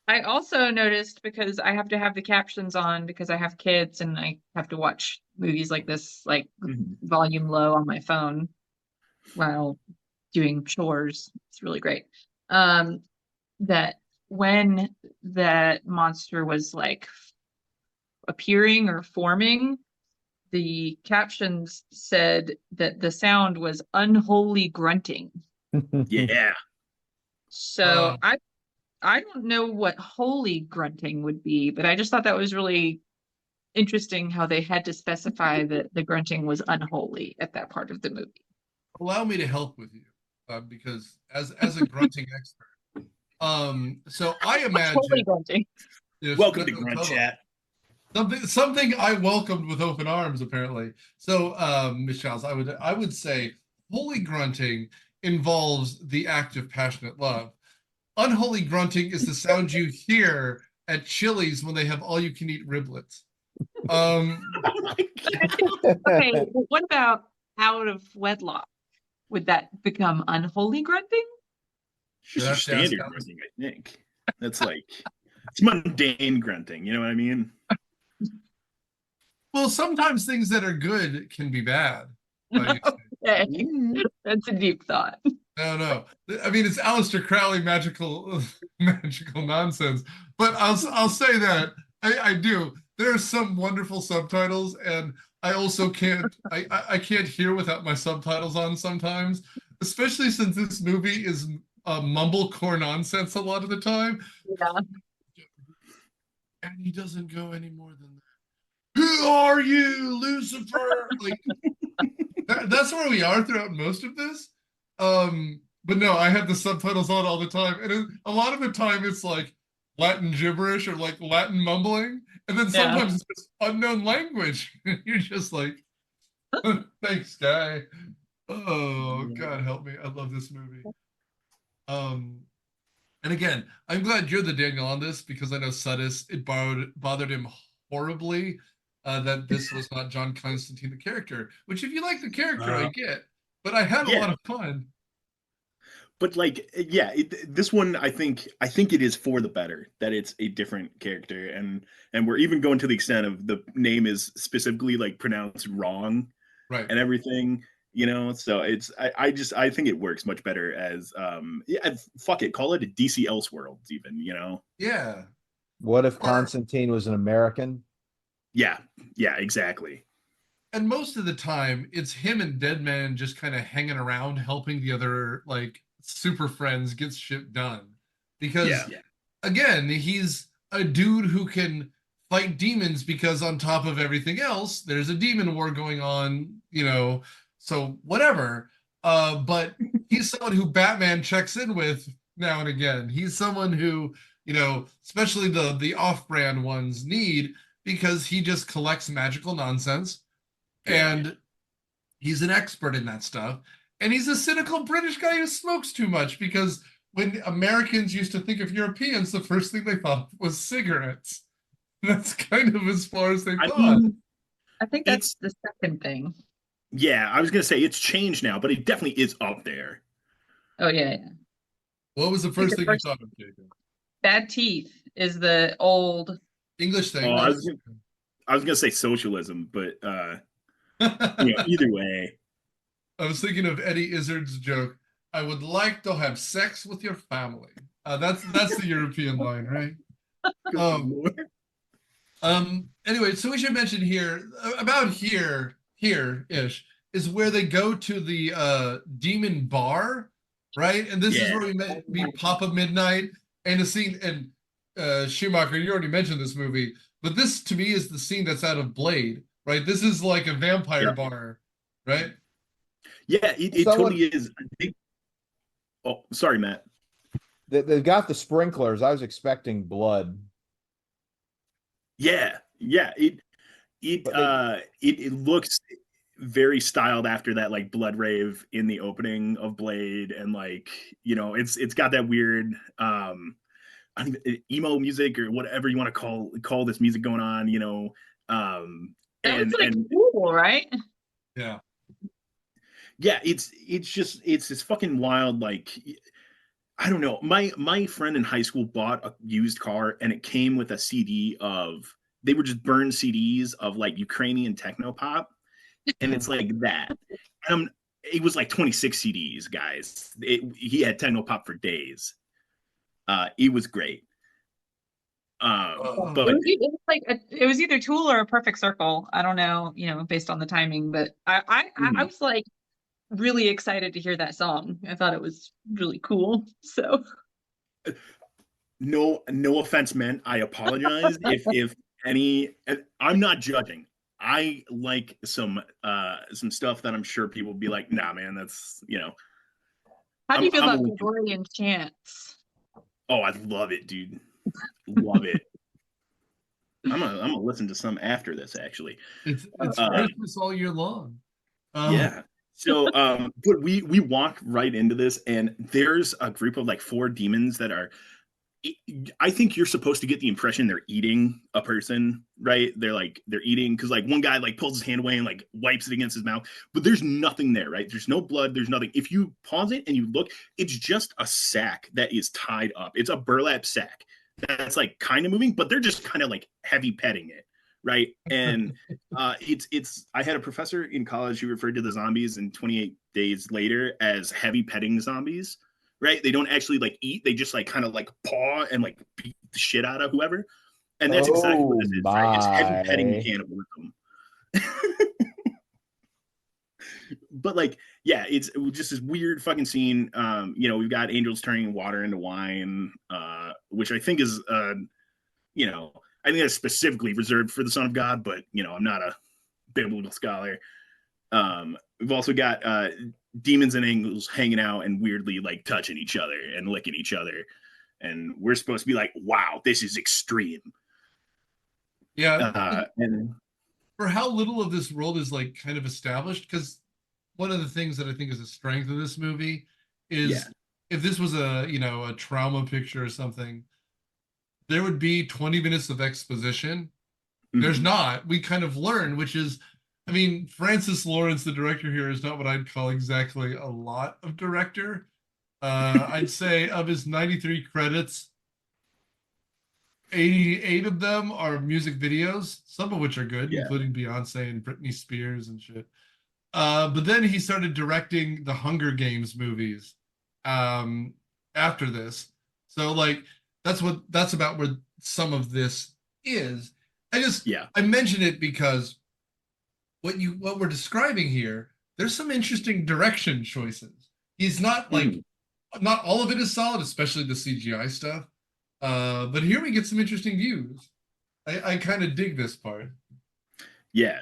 I also noticed, because I have to have the captions on because I have kids and I have to watch movies like this, like volume low on my phone while doing chores. It's really great. That when that monster was like appearing or forming, the captions said that the sound was unholy grunting. Yeah. So I don't know what holy grunting would be, but I just thought that was really interesting how they had to specify that the grunting was unholy at that part of the movie. Allow me to help with you, because as a grunting expert, so I What's imagine. holy grunting? Yes, Welcome to Grunt Chat. Something I welcomed with open arms, apparently. So, Ms. Childs, I would say holy grunting involves the act of passionate love. Unholy grunting is the sound you hear at Chili's when they have all-you-can-eat riblets. Oh Okay, but what about out of wedlock? Would that become unholy grunting? Just your standard grunting, I think. That's like it's mundane grunting. You know what I mean? Well, sometimes things that are good can be bad. Okay. That's a deep thought. No. I mean, it's Aleister Crowley magical nonsense. But I'll say that I do. There are some wonderful subtitles, and I also can't hear without my subtitles on sometimes, especially since this movie is mumblecore nonsense a lot of the time. Yeah. And he doesn't go any more than that. Who are you, Lucifer? Like that's where we are throughout most of this. But no, I have the subtitles on all the time, and a lot of the time it's like Latin gibberish or like Latin mumbling, and then sometimes it's just unknown language. You're just like, thanks, guy. Oh, God help me. I love this movie. And again, I'm glad you're the Daniel on this, because I know Sudis, it bothered him horribly that this was not John Constantine, the character, which if you like the character, I get, but I had a lot of fun. But like, yeah, this one, I think it is for the better that it's a different character, and we're even going to the extent of the name is specifically like pronounced wrong, right, and everything, you know. So it's I think it works much better as fuck it, call it a DC Elseworlds even, you know. Yeah. What if Constantine was an American? Yeah, exactly. And most of the time, it's him and Deadman just kind of hanging around, helping the other like super friends get shit done. Because again, he's a dude who can fight demons, because on top of everything else, there's a demon war going on, you know. So whatever. But he's someone who Batman checks in with now and again. He's someone who, you know, especially the off-brand ones need, because he just collects magical nonsense. And he's an expert in that stuff. And he's a cynical British guy who smokes too much, because when Americans used to think of Europeans, the first thing they thought was cigarettes. That's kind of as far as they thought. I think that's the second thing. Yeah, I was gonna say it's changed now, but it definitely is up there. Oh yeah. What was the first thing you thought of, Jacob? Bad teeth is the old English thing. Oh, I was gonna say socialism, but you know, either way. I was thinking of Eddie Izzard's joke. I would like to have sex with your family. That's the European line, right? Anyway, so we should mention here about here-ish is where they go to the demon bar, right? And this is where we meet Papa Midnight, and a scene. And Schumacher, you already mentioned this movie, but this to me is the scene that's out of Blade, right? This is like a vampire bar, right? Yeah, it totally is. Oh, sorry, Matt. They've got the sprinklers. I was expecting blood. Yeah, Yeah, it looks very styled after that like blood rave in the opening of Blade, and like, you know, it's got that weird I think emo music or whatever you want to call this music going on, you know. That was And like cool, right? Yeah. yeah, it's this fucking wild, like, I don't know. My friend in high school bought a used car, and it came with a CD of, they were just burned CDs of like Ukrainian techno pop, and it's like that. And it was like 26 CDs, guys. He had techno pop for days. It was great. Oh. But It was like it was either Tool or a Perfect Circle. I don't know, based on the timing, but I was like really excited to hear that song. I thought it was really cool. So no offense meant. I apologize if any. I'm not judging. I like some stuff that I'm sure people will be like, nah, man, that's, you know. how do you feel I'm about Gregorian chants? Oh, I love it, dude. Love it. I'm gonna listen to some after this, actually. It's Christmas all year long. Yeah. So but we walk right into this, and there's a group of like 4 demons that are, I think you're supposed to get the impression they're eating a person, right? They're eating, because like one guy like pulls his hand away and like wipes it against his mouth, but there's nothing there, right? There's no blood, there's nothing. If you pause it and you look, it's just a sack that is tied up. It's a burlap sack that's like kind of moving, but they're just kind of like heavy petting it, right? And it's I had a professor in college who referred to the zombies in 28 Days Later as heavy petting zombies, right? They don't actually like eat, they just like kind of like paw and like beat the shit out of whoever. And that's exactly what this is, right? It's heavy petting cannibalism. But like, yeah, it's just this weird fucking scene. You know, we've got angels turning water into wine, which I think is you know, I think that's specifically reserved for the Son of God, but you know, I'm not a biblical scholar. We've also got demons and angels hanging out and weirdly like touching each other and licking each other, and we're supposed to be like, wow, this is extreme. Yeah. And For how little of this world is like kind of established, because one of the things that I think is a strength of this movie is if this was a trauma picture or something, there would be 20 minutes of exposition. There's not. We kind of learn, which is, I mean, Francis Lawrence, the director here, is not what I'd call exactly a lot of director. I'd say of his 93 credits, 88 of them are music videos, some of which are good, including Beyonce and Britney Spears and shit. But then he started directing the Hunger Games movies after this. So like that's about where some of this is. I mention it because what we're describing here, there's some interesting direction choices. He's not like not all of it is solid, especially the CGI stuff. But here we get some interesting views. I kind of dig this part. Yeah.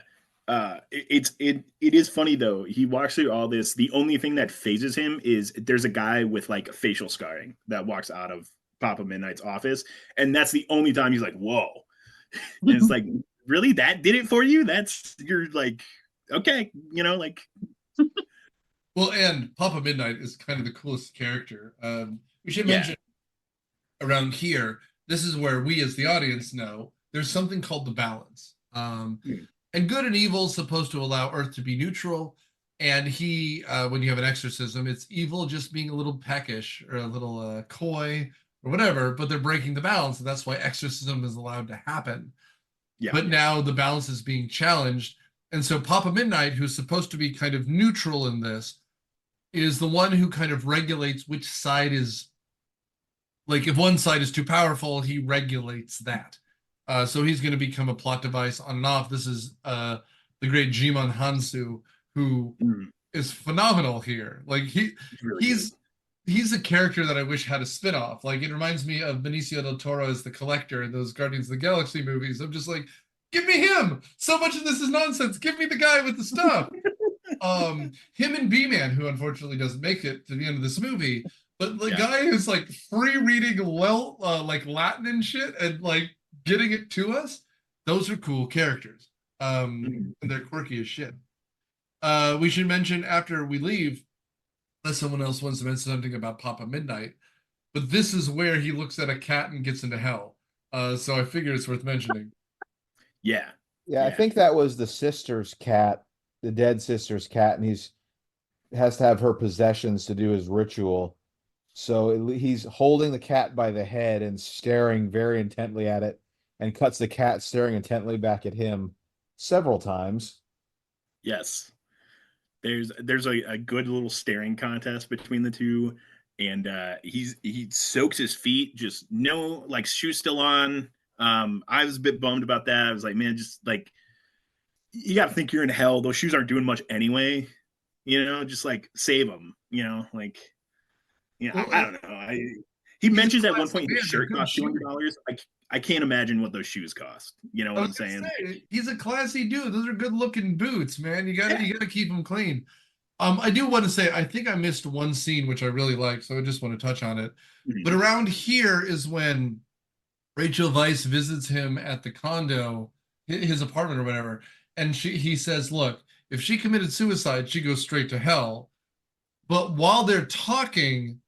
It is funny though. He walks through all this. The only thing that phases him is there's a guy with like facial scarring that walks out of Papa Midnight's office, and that's the only time he's like, "Whoa!" And it's like, really, that did it for you? You're like, okay, you know, like. Well, and Papa Midnight is kind of the coolest character. We should mention around here. This is where we, as the audience, know there's something called the balance. And good and evil is supposed to allow Earth to be neutral. And when you have an exorcism, it's evil just being a little peckish or a little coy or whatever, but they're breaking the balance. And that's why exorcism is allowed to happen. Yeah. But now the balance is being challenged. And so Papa Midnight, who's supposed to be kind of neutral in this, is the one who kind of regulates which side is, like if one side is too powerful, he regulates that. So he's going to become a plot device on and off. This is the great Jimon Hansu, who is phenomenal here. Like he's a character that I wish had a spinoff. Like it reminds me of Benicio del Toro as the Collector in those Guardians of the Galaxy movies. I'm just like, give me him. So much of this is nonsense. Give me the guy with the stuff. Him and B-Man, who unfortunately doesn't make it to the end of this movie, but the guy who's like free reading like Latin and shit and like getting it to us, those are cool characters. And they're quirky as shit. We should mention after we leave, unless someone else wants to mention something about Papa Midnight, but this is where he looks at a cat and gets into hell. So I figure it's worth mentioning. Yeah. Yeah, I think that was the sister's cat, the dead sister's cat, and he's has to have her possessions to do his ritual. So he's holding the cat by the head and staring very intently at it, and cuts the cat staring intently back at him several times. Yes. There's a good little staring contest between the two, and he soaks his feet, just no like shoes still on. I was a bit bummed about that. I was like, man, just like you got to think you're in hell. Those shoes aren't doing much anyway. You know, just like save them. You know, like I don't know. He mentions at one point his shirt cost $200. I can't imagine what those shoes cost. You know what I'm saying? He's a classy dude. Those are good looking boots, man. You gotta keep them clean. I do want to say I think I missed one scene which I really like, so I just want to touch on it. But around here is when Rachel Weisz visits him at the condo, his apartment or whatever, and he says, "Look, if she committed suicide, she goes straight to hell." But while they're talking,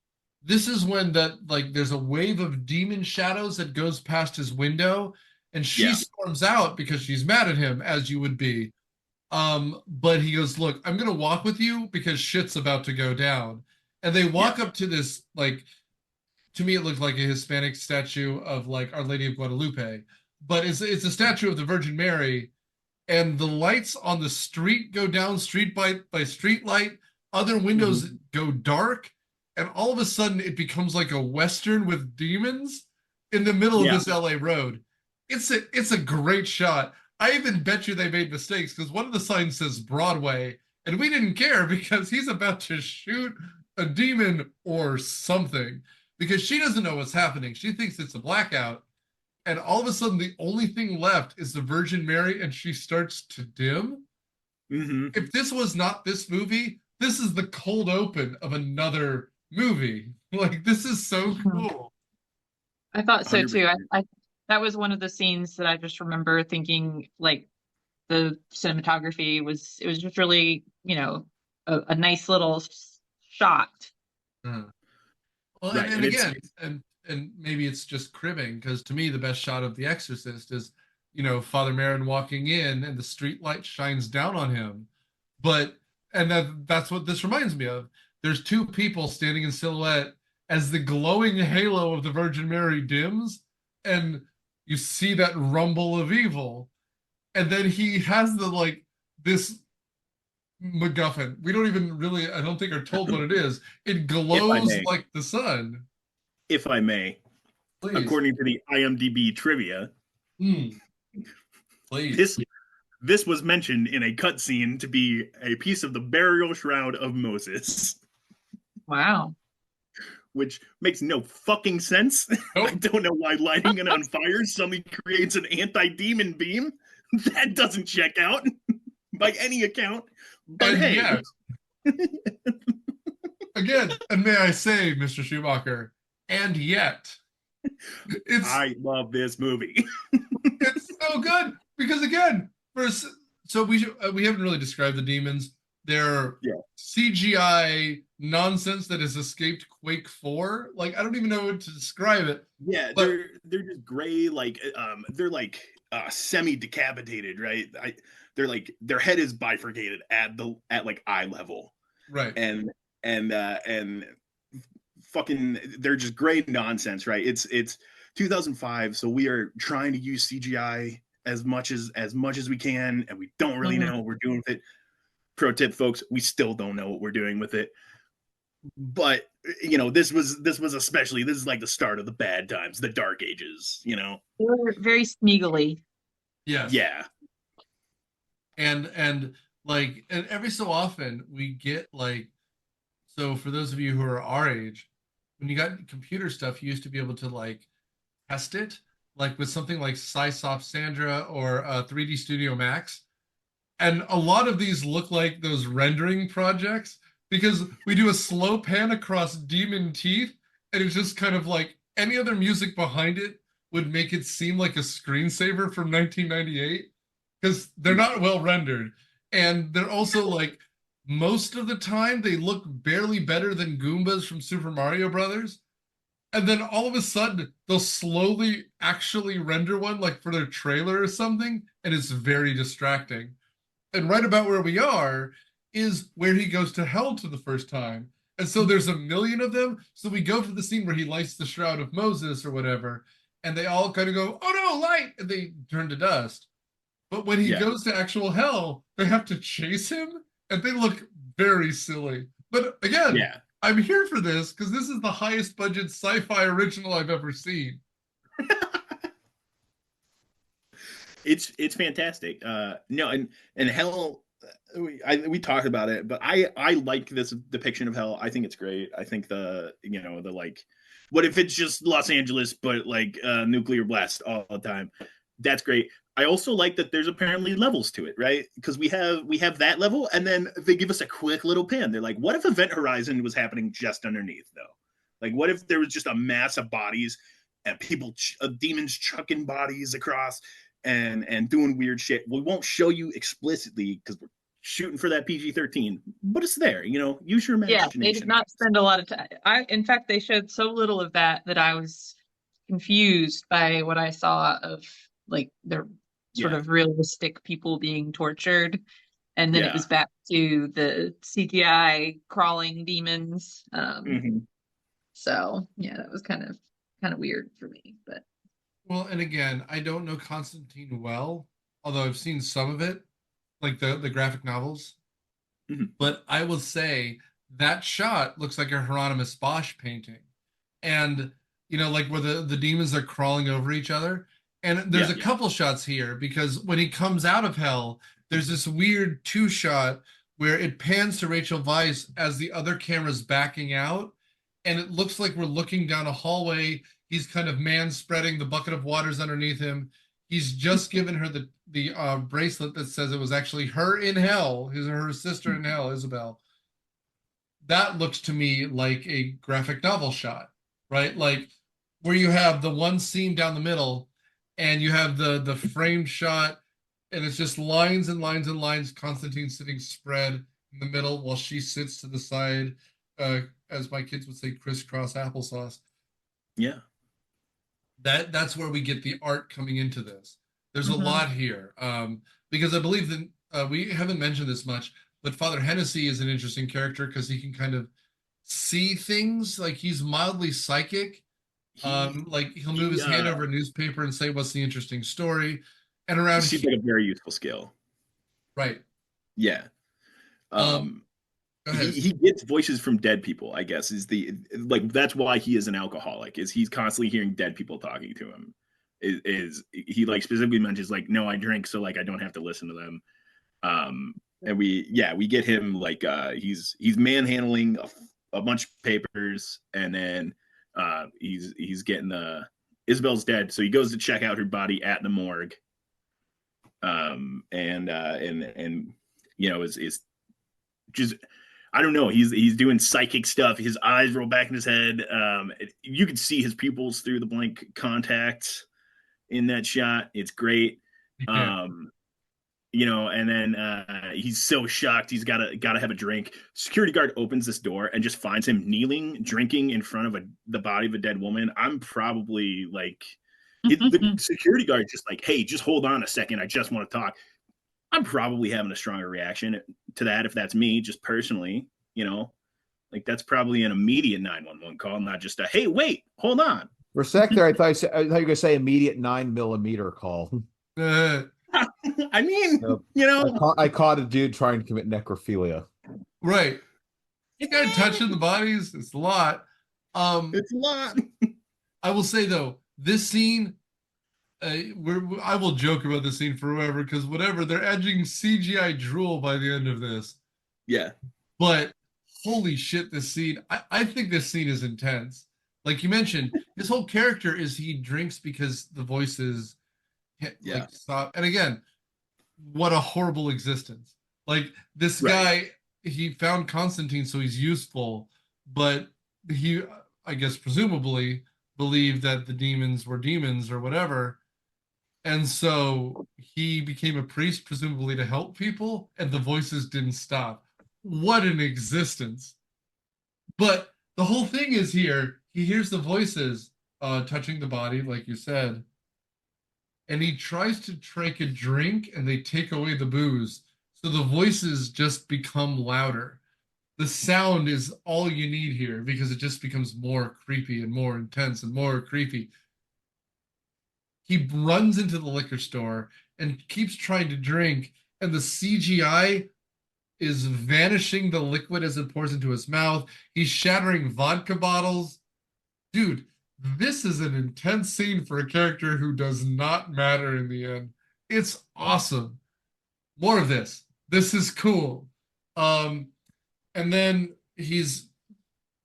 this is when there's a wave of demon shadows that goes past his window, and she storms out because she's mad at him, as you would be. But he goes, "Look, I'm gonna walk with you because shit's about to go down." And they walk up to this, like, to me it looked like a Hispanic statue of like Our Lady of Guadalupe, but it's a statue of the Virgin Mary, and the lights on the street go down street by street light, other windows go dark, and all of a sudden it becomes like a Western with demons in the middle of this LA road. It's a great shot. I even bet you they made mistakes because one of the signs says Broadway, and we didn't care because he's about to shoot a demon or something because she doesn't know what's happening. She thinks it's a blackout, and all of a sudden the only thing left is the Virgin Mary, and she starts to dim. If this was not this movie, this is the cold open of another movie. Like, this is so cool. I thought so 100%. too. I that was one of the scenes that I just remember thinking, like, the cinematography was just really, a nice little shot. Well, Right, and again, and maybe it's just cribbing, because to me the best shot of The Exorcist is, Father Merrin walking in and the street light shines down on him. That's what this reminds me of. There's two people standing in silhouette as the glowing halo of the Virgin Mary dims, and you see that rumble of evil. And then he has this MacGuffin. We don't even really, I don't think, are told what it is. It glows like the sun. If I may, Please. According to the IMDb trivia, Please. This was mentioned in a cutscene to be a piece of the burial shroud of Moses. Wow. Which makes no fucking sense. Nope. I don't know why lighting it on fire suddenly creates an anti-demon beam. That doesn't check out by any account. But hey. Yet, again, and may I say, Mr. Schumacher, and yet, I love this movie. It's so good because, again, we haven't really described the demons. They're CGI nonsense that has escaped Quake 4. Like, I don't even know what to describe it. Yeah, but they're just gray, they're like semi-decapitated, right? They're like, their head is bifurcated at like eye level, right? And fucking, they're just gray nonsense, right? It's 2005, so we are trying to use CGI as much as we can, and we don't really know what we're doing with it. Pro tip, folks, we still don't know what we're doing with it. But this is like the start of the bad times, the dark ages. They were very sneakily. Yes. Yeah. And every so often we get so for those of you who are our age, when you got computer stuff, you used to be able to test it with something like Cysoft Sandra or 3D Studio Max. And a lot of these look like those rendering projects because we do a slow pan across demon teeth, and it's just kind of like any other music behind it would make it seem like a screensaver from 1998 because they're not well rendered. And they're also like, most of the time they look barely better than Goombas from Super Mario Brothers. And then all of a sudden they'll slowly actually render one like for their trailer or something, and it's very distracting. And right about where we are is where he goes to hell to the first time. And so there's a million of them. So we go to the scene where he lights the Shroud of Moses or whatever, and they all kind of go, "Oh no, light!" and they turn to dust. But when he goes to actual hell, they have to chase him, and they look very silly. But again, I'm here for this because this is the highest budget sci-fi original I've ever seen. It's fantastic. No, and hell, we talked about it, but I like this depiction of hell. I think it's great. I think the like, what if it's just Los Angeles but like nuclear blast all the time? That's great. I also like that there's apparently levels to it, right? Because we have that level, and then they give us a quick little pin. They're like, what if Event Horizon was happening just underneath, though? Like, what if there was just a mass of bodies and people, demons chucking bodies across and doing weird shit? We won't show you explicitly because we're shooting for that PG-13, but it's there. Use your imagination. Yeah, they did not spend a lot of time. In fact, they showed so little of that I was confused by what I saw of like their sort of realistic people being tortured, and then it was back to the CGI crawling demons. So yeah, that was kind of weird for me. But well, and again, I don't know Constantine well, although I've seen some of it, like the graphic novels. But I will say that shot looks like a Hieronymus Bosch painting, and like where the demons are crawling over each other. And there's a couple shots here because when he comes out of hell, there's this weird two shot where it pans to Rachel Weisz as the other camera's backing out, and it looks like we're looking down a hallway. He's kind of man-spreading, the bucket of water's underneath him. He's just given her the bracelet that says it was actually her in hell, her sister in hell, Isabel. That looks to me like a graphic novel shot, right? Like where you have the one scene down the middle, and you have the framed shot, and it's just lines and lines and lines. Constantine sitting spread in the middle while she sits to the side, as my kids would say, crisscross applesauce. Yeah. That's where we get the art coming into this. There's a lot here, because I believe that we haven't mentioned this much, but Father Hennessy is an interesting character because he can kind of see things. Like he's mildly psychic. Like he'll move his hand over a newspaper and say, "What's the interesting story?" And around seems like a very useful skill, right? Yeah. He gets voices from dead people, I guess, is that's why he is an alcoholic, is he's constantly hearing dead people talking to him. Is he like specifically mentions like, no, I drink so like I don't have to listen to them. And we get him like he's manhandling a bunch of papers, and then he's getting Isabel's dead, so he goes to check out her body at the morgue. Is just, I don't know, he's doing psychic stuff. His eyes roll back in his head. You can see his pupils through the blank contacts in that shot. It's great. And then he's so shocked he's gotta have a drink. Security guard opens this door and just finds him kneeling, drinking in front of the body of a dead woman. I'm probably like, the security guard just like, hey, just hold on a second, I just want to talk. I'm probably having a stronger reaction to that if that's me, just personally. Like that's probably an immediate 911 call, not just a, hey, wait, hold on. For a sec there, I thought you were going to say immediate 9mm call. I mean, I caught a dude trying to commit necrophilia. Right. You got touching the bodies. It's a lot. It's a lot. I will say though, this scene, I will joke about this scene forever because whatever, they're edging CGI drool by the end of this. Yeah. But holy shit, this scene, I think this scene is intense. Like you mentioned, his whole character is he drinks because the voices stop. And again, what a horrible existence. Like this guy, he found Constantine, so he's useful, but he, I guess, presumably believed that the demons were demons or whatever. And so he became a priest, presumably to help people, and the voices didn't stop. What an existence. But the whole thing is here, he hears the voices touching the body, like you said, and he tries to take a drink and they take away the booze. So the voices just become louder. The sound is all you need here because it just becomes more creepy and more intense and more creepy. He runs into the liquor store and keeps trying to drink, and the CGI is vanishing the liquid as it pours into his mouth. He's shattering vodka bottles. Dude, this is an intense scene for a character who does not matter in the end. It's awesome. More of this. This is cool. And then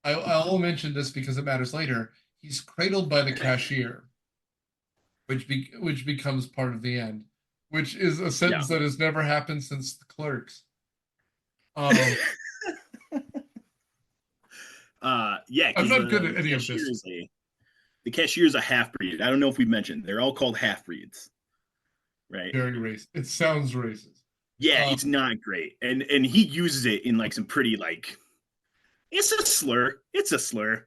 I'll mention this because it matters later. He's cradled by the cashier, which becomes part of the end, which is a sentence that has never happened since the Clerks. Yeah, I'm not good at any of this. The cashier is a half breed. I don't know if we mentioned they're all called half breeds, right? Very racist. It sounds racist. Yeah, it's not great, and he uses it in like some pretty like, it's a slur. It's a slur.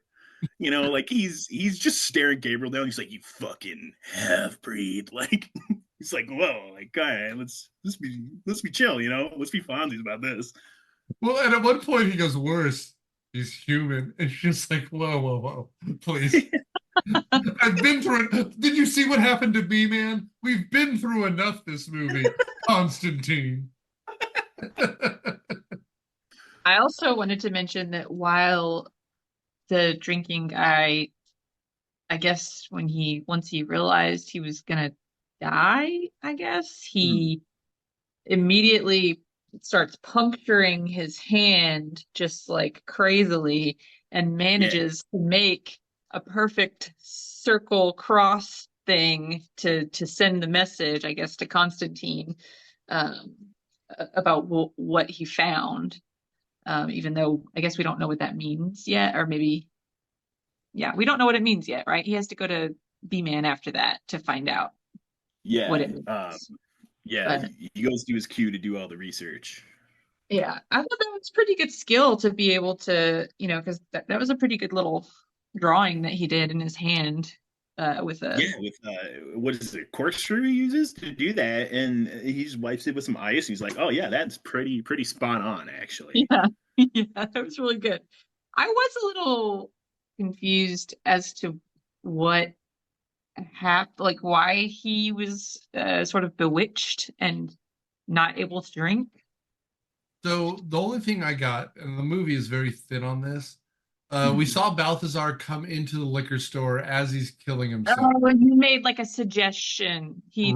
You know, like he's just staring Gabriel down. He's like, "You fucking half breed." Like he's like, "Whoa, like, all right, let's be chill. You know, let's be Fonzies about this." Well, and at one point he goes, "Worse, he's human." And she's just like, whoa, please. I've been through it. Did you see what happened to me, man? We've been through enough this movie, Constantine. I also wanted to mention that while the drinking guy, I guess once he realized he was gonna die, I guess he immediately starts puncturing his hand just like crazily and manages to make a perfect circle cross thing to send the message, I guess, to Constantine about what he found. Even though I guess we don't know what that means yet, or maybe, we don't know what it means yet, right? He has to go to B-Man after that to find out what it means. He goes to his queue to do all the research. Yeah, I thought that was pretty good skill to be able to, because that was a pretty good little drawing that he did in his hand with what is it, corkscrew he uses to do that, and he just wipes it with some ice. He's like, "Oh yeah, that's pretty spot on, actually." Yeah, that was really good. I was a little confused as to what happened, like why he was sort of bewitched and not able to drink. So the only thing I got, and the movie is very thin on this, we saw Balthazar come into the liquor store as he's killing himself. Oh, and he made like a suggestion. He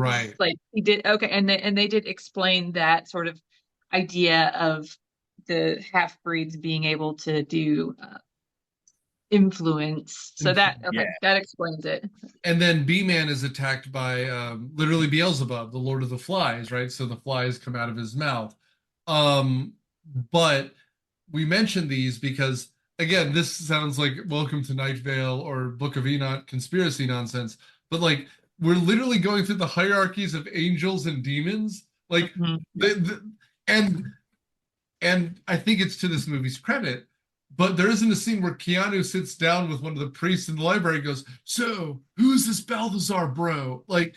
did, okay, and they did explain that sort of idea of the half-breeds being able to do influence. So that explains it. And then B-Man is attacked by literally Beelzebub, the Lord of the Flies, right? So the flies come out of his mouth. But we mentioned these because, again, this sounds like Welcome to Night Vale or Book of Enoch conspiracy nonsense. But like, we're literally going through the hierarchies of angels and demons. Like, and I think it's to this movie's credit, but there isn't a scene where Keanu sits down with one of the priests in the library and goes, "So, who's this Balthazar bro?" Like,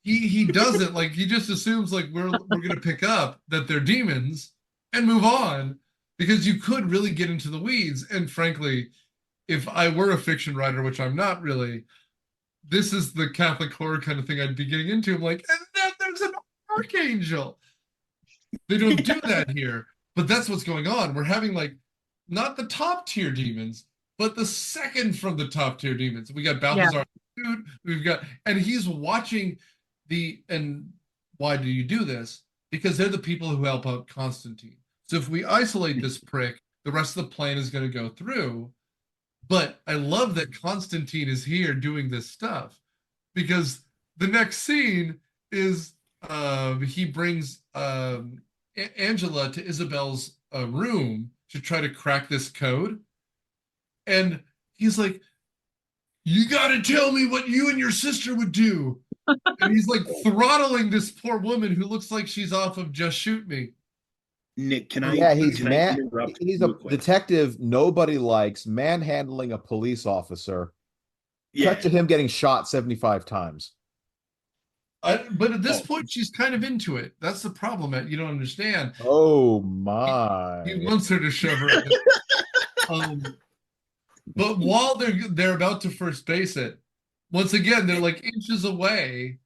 he doesn't. Like, he just assumes like we're gonna pick up that they're demons and move on, because you could really get into the weeds. And frankly, if I were a fiction writer, which I'm not really, this is the Catholic horror kind of thing I'd be getting into. I'm like, and then there's an archangel. They don't do that here. But that's what's going on. We're having like not the top tier demons, but the second from the top tier demons. We got Balthazar, and he's watching and why do you do this? Because they're the people who help out Constantine. So if we isolate this prick, the rest of the plan is going to go through. But I love that Constantine is here doing this stuff, because the next scene is he brings Angela to Isabel's room to try to crack this code. And he's like, you got to tell me what you and your sister would do. And he's like throttling this poor woman who looks like she's off of Just Shoot Me. Nick, can I? Yeah, he's can I interrupt he's a real quick? detective nobody likes, manhandling a police officer. Yeah. Cut to him getting shot 75 times. But at this point, she's kind of into it. That's the problem. You don't understand. Oh my! He wants her to shove her. But while they're about to first base it, once again they're like inches away.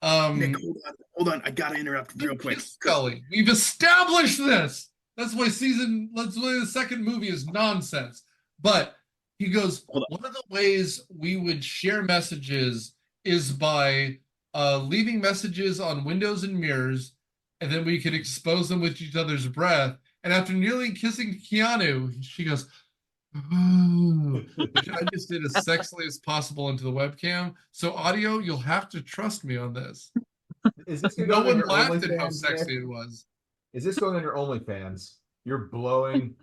Nick, hold on. I gotta interrupt real quick. Scully, we've established this. That's why the second movie is nonsense. But he goes, one of the ways we would share messages is by leaving messages on windows and mirrors, and then we could expose them with each other's breath. And after nearly kissing Keanu, she goes, which I just did as sexily as possible into the webcam. So audio, you'll have to trust me on this. Is this no one laughed at how sexy it was. Is this going on your OnlyFans? You're blowing.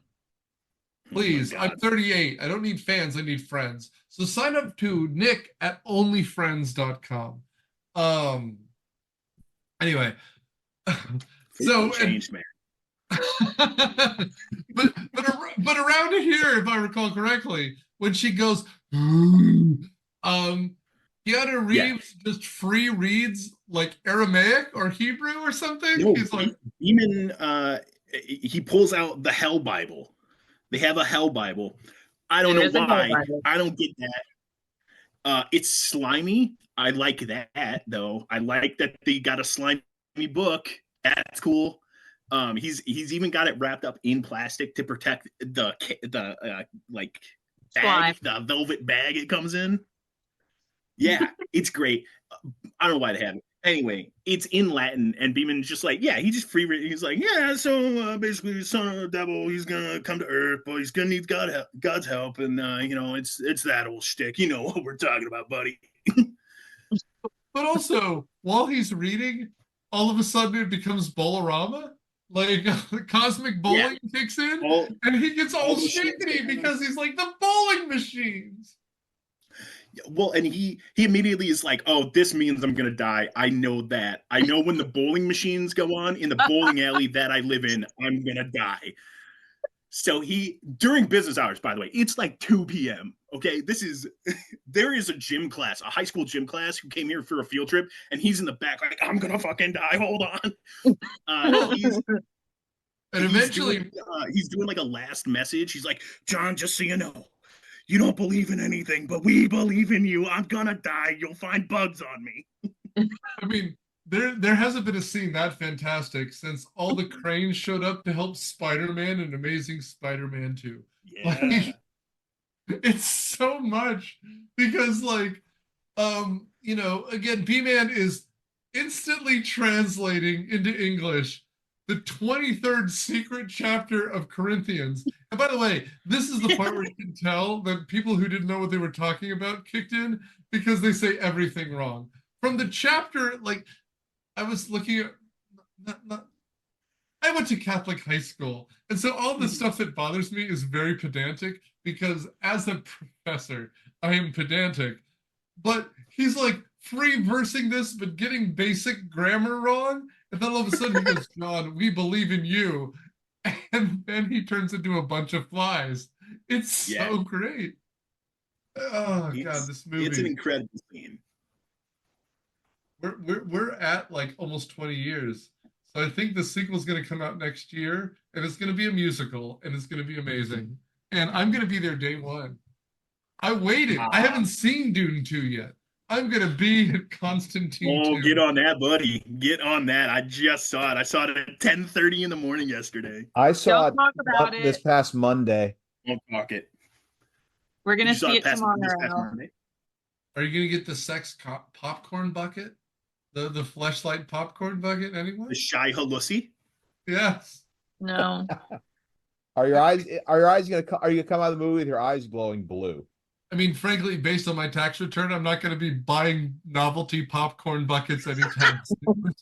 Please, I'm 38. I don't need fans. I need friends. So sign up to Nick at onlyfriends.com. Anyway, so changed, man. but around here, if I recall correctly, when she goes, Keanu Reeves just free reads like Aramaic or Hebrew or something. No, he's like, even he pulls out the Hell Bible. They have a Hell Bible. I don't know why. I don't get that. It's slimy. I like that though. I like that they got a slimy book. That's cool. He's even got it wrapped up in plastic to protect the like bag, the velvet bag it comes in. Yeah, it's great. I don't know why they have it. Anyway, it's in Latin, and Beeman's just like, yeah, he just he's like, yeah, so basically the son of the devil, he's gonna come to Earth, but he's gonna need God's help, and it's that old shtick. You know what we're talking about, buddy. But also, while he's reading, all of a sudden it becomes Bolorama. Like cosmic bowling kicks in, and he gets all shaky because he's like the bowling machines. Well, and he immediately is like, oh, this means I'm gonna die. I know that. I know when the bowling machines go on in the bowling alley that I live in, I'm gonna die. So during business hours, by the way, it's like 2 p.m. Okay, there is a gym class, a high school gym class who came here for a field trip, and he's in the back like, I'm gonna fucking die. Hold on. And eventually he's doing like a last message. He's like, John, just so you know, you don't believe in anything, but we believe in you. I'm gonna die. You'll find bugs on me. I mean, there hasn't been a scene that fantastic since all the cranes showed up to help Spider-Man and Amazing Spider-Man 2. Yeah. Like, it's so much because again, B-Man is instantly translating into English the 23rd secret chapter of Corinthians. And by the way, this is the part where you can tell that people who didn't know what they were talking about kicked in because they say everything wrong. From the chapter, like, I was looking at, I went to Catholic high school, and so all the stuff that bothers me is very pedantic because as a professor, I am pedantic. But he's like free versing this, but getting basic grammar wrong. And then all of a sudden he goes, John, we believe in you. And then he turns into a bunch of flies. It's so great. Oh God, this movie. It's an incredible scene. We're at like almost 20 years. So I think the sequel is going to come out next year, and it's going to be a musical, and it's going to be amazing. And I'm going to be there day one. I waited. I haven't seen Dune 2 yet. I'm going to be at Constantine 2. Get on that, buddy. Get on that. I just saw it. I saw it at 10:30 in the morning yesterday. I saw it this past Monday. Don't talk it. We're going to see it tomorrow. Are you going to get the sex popcorn bucket? The fleshlight popcorn bucket, anyone? The Shai Halussi? Yes. No. Are your eyes gonna are you gonna come out of the movie with your eyes glowing blue? I mean, frankly, based on my tax return, I'm not going to be buying novelty popcorn buckets anytime soon.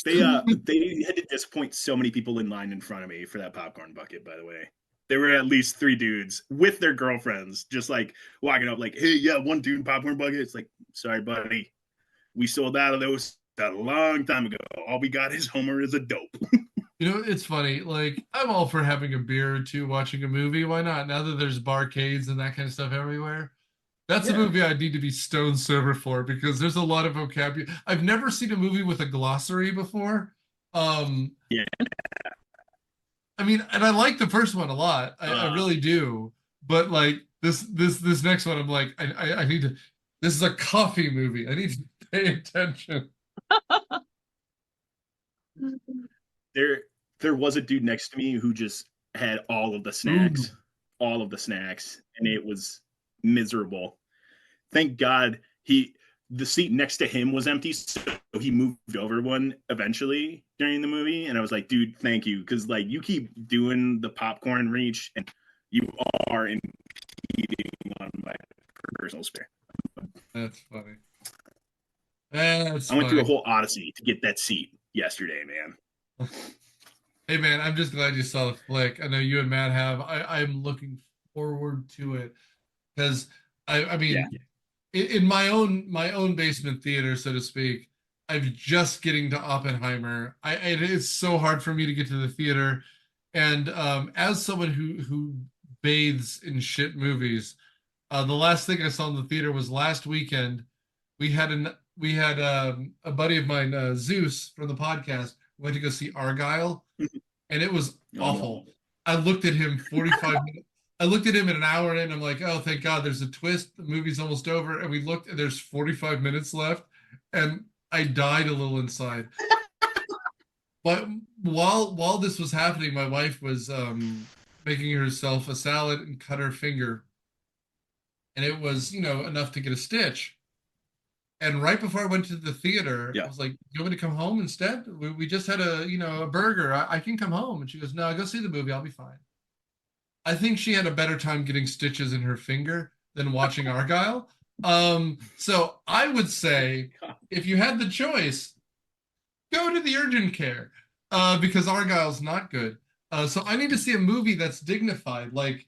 They had to disappoint so many people in line in front of me for that popcorn bucket, by the way. there were at least 3 dudes with their girlfriends, just like walking up, like, "Hey, yeah, one dude in popcorn bucket." It's like, sorry, buddy, we sold out of those a long time ago. All we got is Homer is a dope. You know, it's funny. Like, I'm all for having a beer or two, watching a movie. Why not? Now that there's barcades and that kind of stuff everywhere, that's a movie I need to be stone sober for because there's a lot of vocabulary. I've never seen a movie with a glossary before. Yeah. I mean, and I like the first one a lot. I really do. But like this next one, I'm like, I need to. This is a coffee movie. I need to pay attention. There was a dude next to me who just had all of the snacks, and it was miserable. Thank God the seat next to him was empty, so he moved over one eventually during the movie, and I was like, dude, thank you, because like you keep doing the popcorn reach, and you are impeding on my personal space. That's funny. I went through a whole odyssey to get that seat yesterday, man. Hey man, I'm just glad you saw the flick. I know you and Matt have. I'm looking forward to it because I mean, in my own basement theater, so to speak, I'm just getting to Oppenheimer. It is so hard for me to get to the theater, and as someone who bathes in shit movies, the last thing I saw in the theater was last weekend. We had a buddy of mine, Zeus from the podcast, went to go see Argyle, and it was awful. I looked at him 45 minutes. I looked at him in an hour in, and I'm like, oh, thank God, there's a twist. The movie's almost over. And we looked, and there's 45 minutes left, and I died a little inside. But while this was happening, my wife was making herself a salad and cut her finger. And it was, enough to get a stitch. And right before I went to the theater, I was like, you want me to come home instead? We just had a burger. I can come home. And she goes, no, go see the movie. I'll be fine. I think she had a better time getting stitches in her finger than watching Argyle. So I would say if you had the choice, go to the urgent care because Argyle's not good. So I need to see a movie that's dignified. Like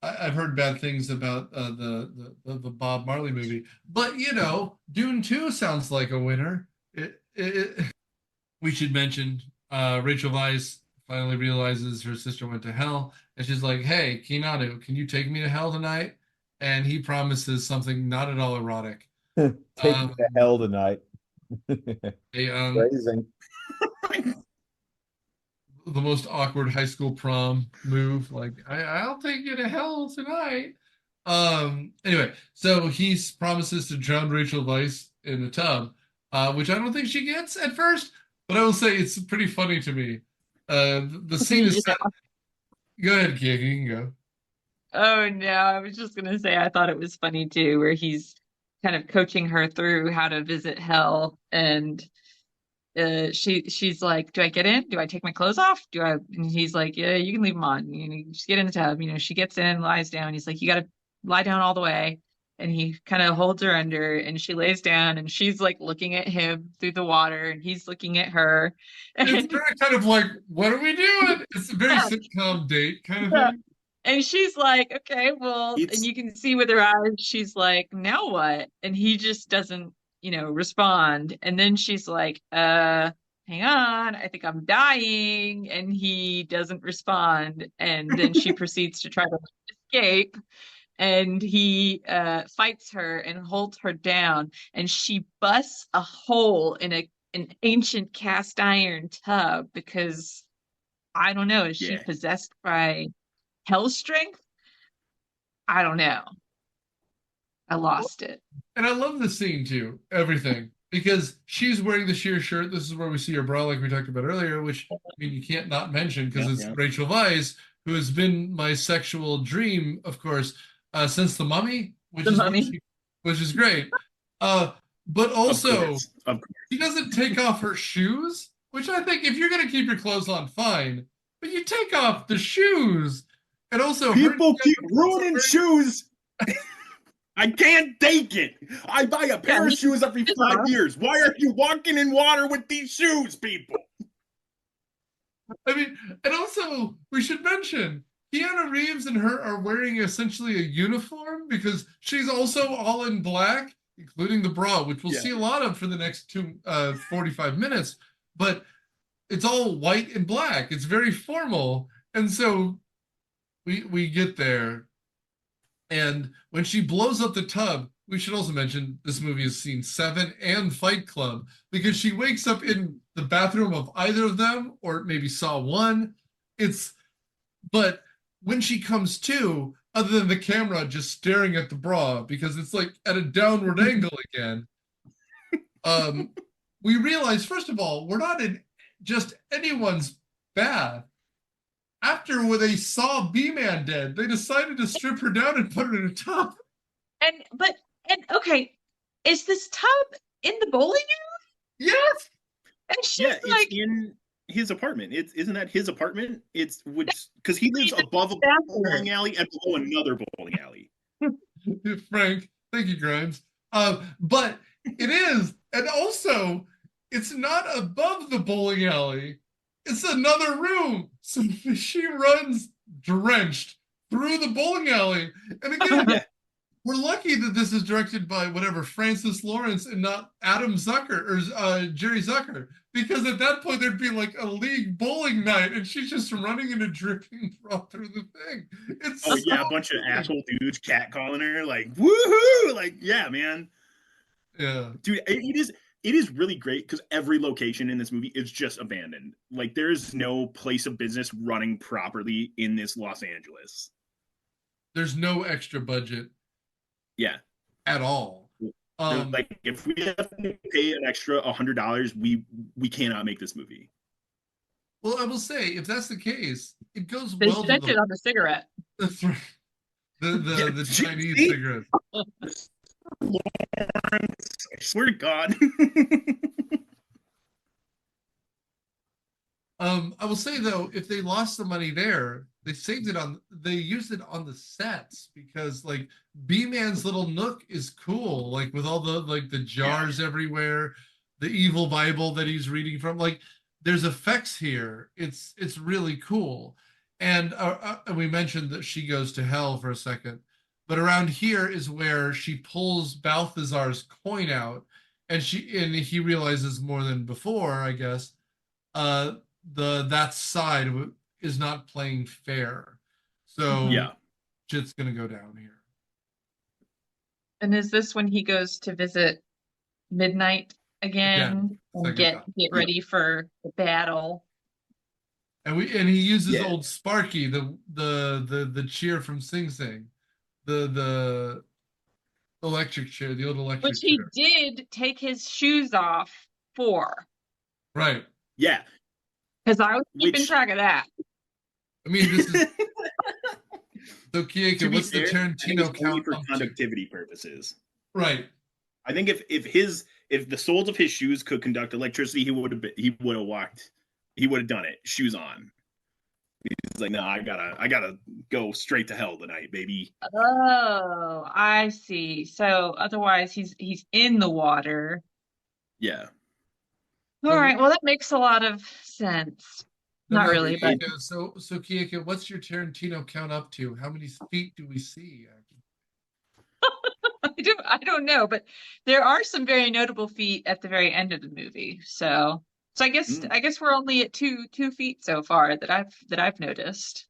I've heard bad things about the Bob Marley movie, but Dune 2 sounds like a winner. We should mention Rachel Weisz finally realizes her sister went to hell, and she's like, "Hey, Keanu, can you take me to hell tonight?" And he promises something not at all erotic. Take me to hell tonight. Amazing. The most awkward high school prom move. Like, I'll take you to hell tonight. Anyway, so he promises to drown Rachel Weisz in the tub, which I don't think she gets at first, but I will say it's pretty funny to me. The scene is set. Go ahead, Keiko, you can go. Oh no, I was just gonna say I thought it was funny too, where he's kind of coaching her through how to visit hell, and she's like, do I get in? Do I take my clothes off? And he's like, yeah, you can leave them on. Just get in the tub. She gets in, lies down. He's like, you got to lie down all the way. And he kind of holds her under, and she lays down, and she's like looking at him through the water, and he's looking at her. It's very kind of like, what are we doing? It's a very sitcom date kind of thing. And she's like, okay, well, and you can see with her eyes, she's like, now what? And he just doesn't respond. And then she's like, hang on, I think I'm dying. And he doesn't respond. And then she proceeds to try to escape. And he fights her and holds her down. And she busts a hole in an ancient cast iron tub because, I don't know, is she possessed by hell strength? I don't know. I lost it. And I love the scene too, everything, because she's wearing the sheer shirt. This is where we see her bra, like we talked about earlier, which you can't not mention because it's Rachel Weisz, who has been my sexual dream, of course, since The Mummy, which is great. But also, she doesn't take off her shoes, which I think if you're going to keep your clothes on, fine, but you take off the shoes. And also, people keep ruining shoes. I can't take it. I buy a pair of shoes every 5 years. Why are you walking in water with these shoes, people? I mean, and also, we should mention, Keanu Reeves and her are wearing essentially a uniform because she's also all in black, including the bra, which we'll see a lot of for the next 45 minutes. But it's all white and black. It's very formal. And so we get there. And when she blows up the tub, we should also mention this movie has seen Seven and Fight Club because she wakes up in the bathroom of either of them, or maybe saw one. But when she comes to, other than the camera just staring at the bra because it's like at a downward angle again, we realize, first of all, we're not in just anyone's bath. After when they saw B-Man dead, they decided to strip her down and put her in a tub. And okay, is this tub in the bowling alley? Yes. And she's it's in his apartment. Isn't that his apartment? It's because he lives above a bowling alley and below another bowling alley. Frank, thank you, Grimes. But it is, and also it's not above the bowling alley. It's another room. So she runs drenched through the bowling alley. And again, we're lucky that this is directed by whatever Francis Lawrence and not Adam Zucker or Jerry Zucker. Because at that point there'd be like a league bowling night and she's just running in a dripping bra through the thing. It's a bunch of asshole dudes catcalling her, like, woohoo! Like, yeah, man. Yeah. Dude, it is really great because every location in this movie is just abandoned. Like, there's no place of business running properly in this Los Angeles. There's no extra budget. Yeah. At all. Like, if we have to pay an extra $100, we cannot make this movie. Well, I will say, if that's the case, it goes They well. spent it on the cigarette. That's right. The Chinese cigarette. I swear to God. I will say though, if they lost the money there, they used it on the sets because like B-Man's little nook is cool, like with all the jars everywhere, the evil Bible that he's reading from. Like there's effects here. It's really cool. And we mentioned that she goes to hell for a second, but around here is where she pulls Balthazar's coin out, and he realizes more than before, I guess. That side is not playing fair, so shit's gonna go down here. And is this when he goes to visit Midnight again and get ready for the battle? And he uses old Sparky, the cheer from Sing Sing, the electric chair, the old electric chair, which he did take his shoes off for. Right. Yeah. Because I was keeping track of that. I mean, this is so Keiko, what's the Tarantino count for conductivity purposes? Right. I think if the soles of his shoes could conduct electricity, he would have done it, shoes on. He's like, no, I gotta go straight to hell tonight, baby. Oh, I see. So otherwise he's in the water. Yeah. All right. Well, that makes a lot of sense. Not really, but so Keiko, what's your Tarantino count up to? How many feet do we see? I don't know, but there are some very notable feet at the very end of the movie. So I guess we're only at 2 feet so far that I've noticed.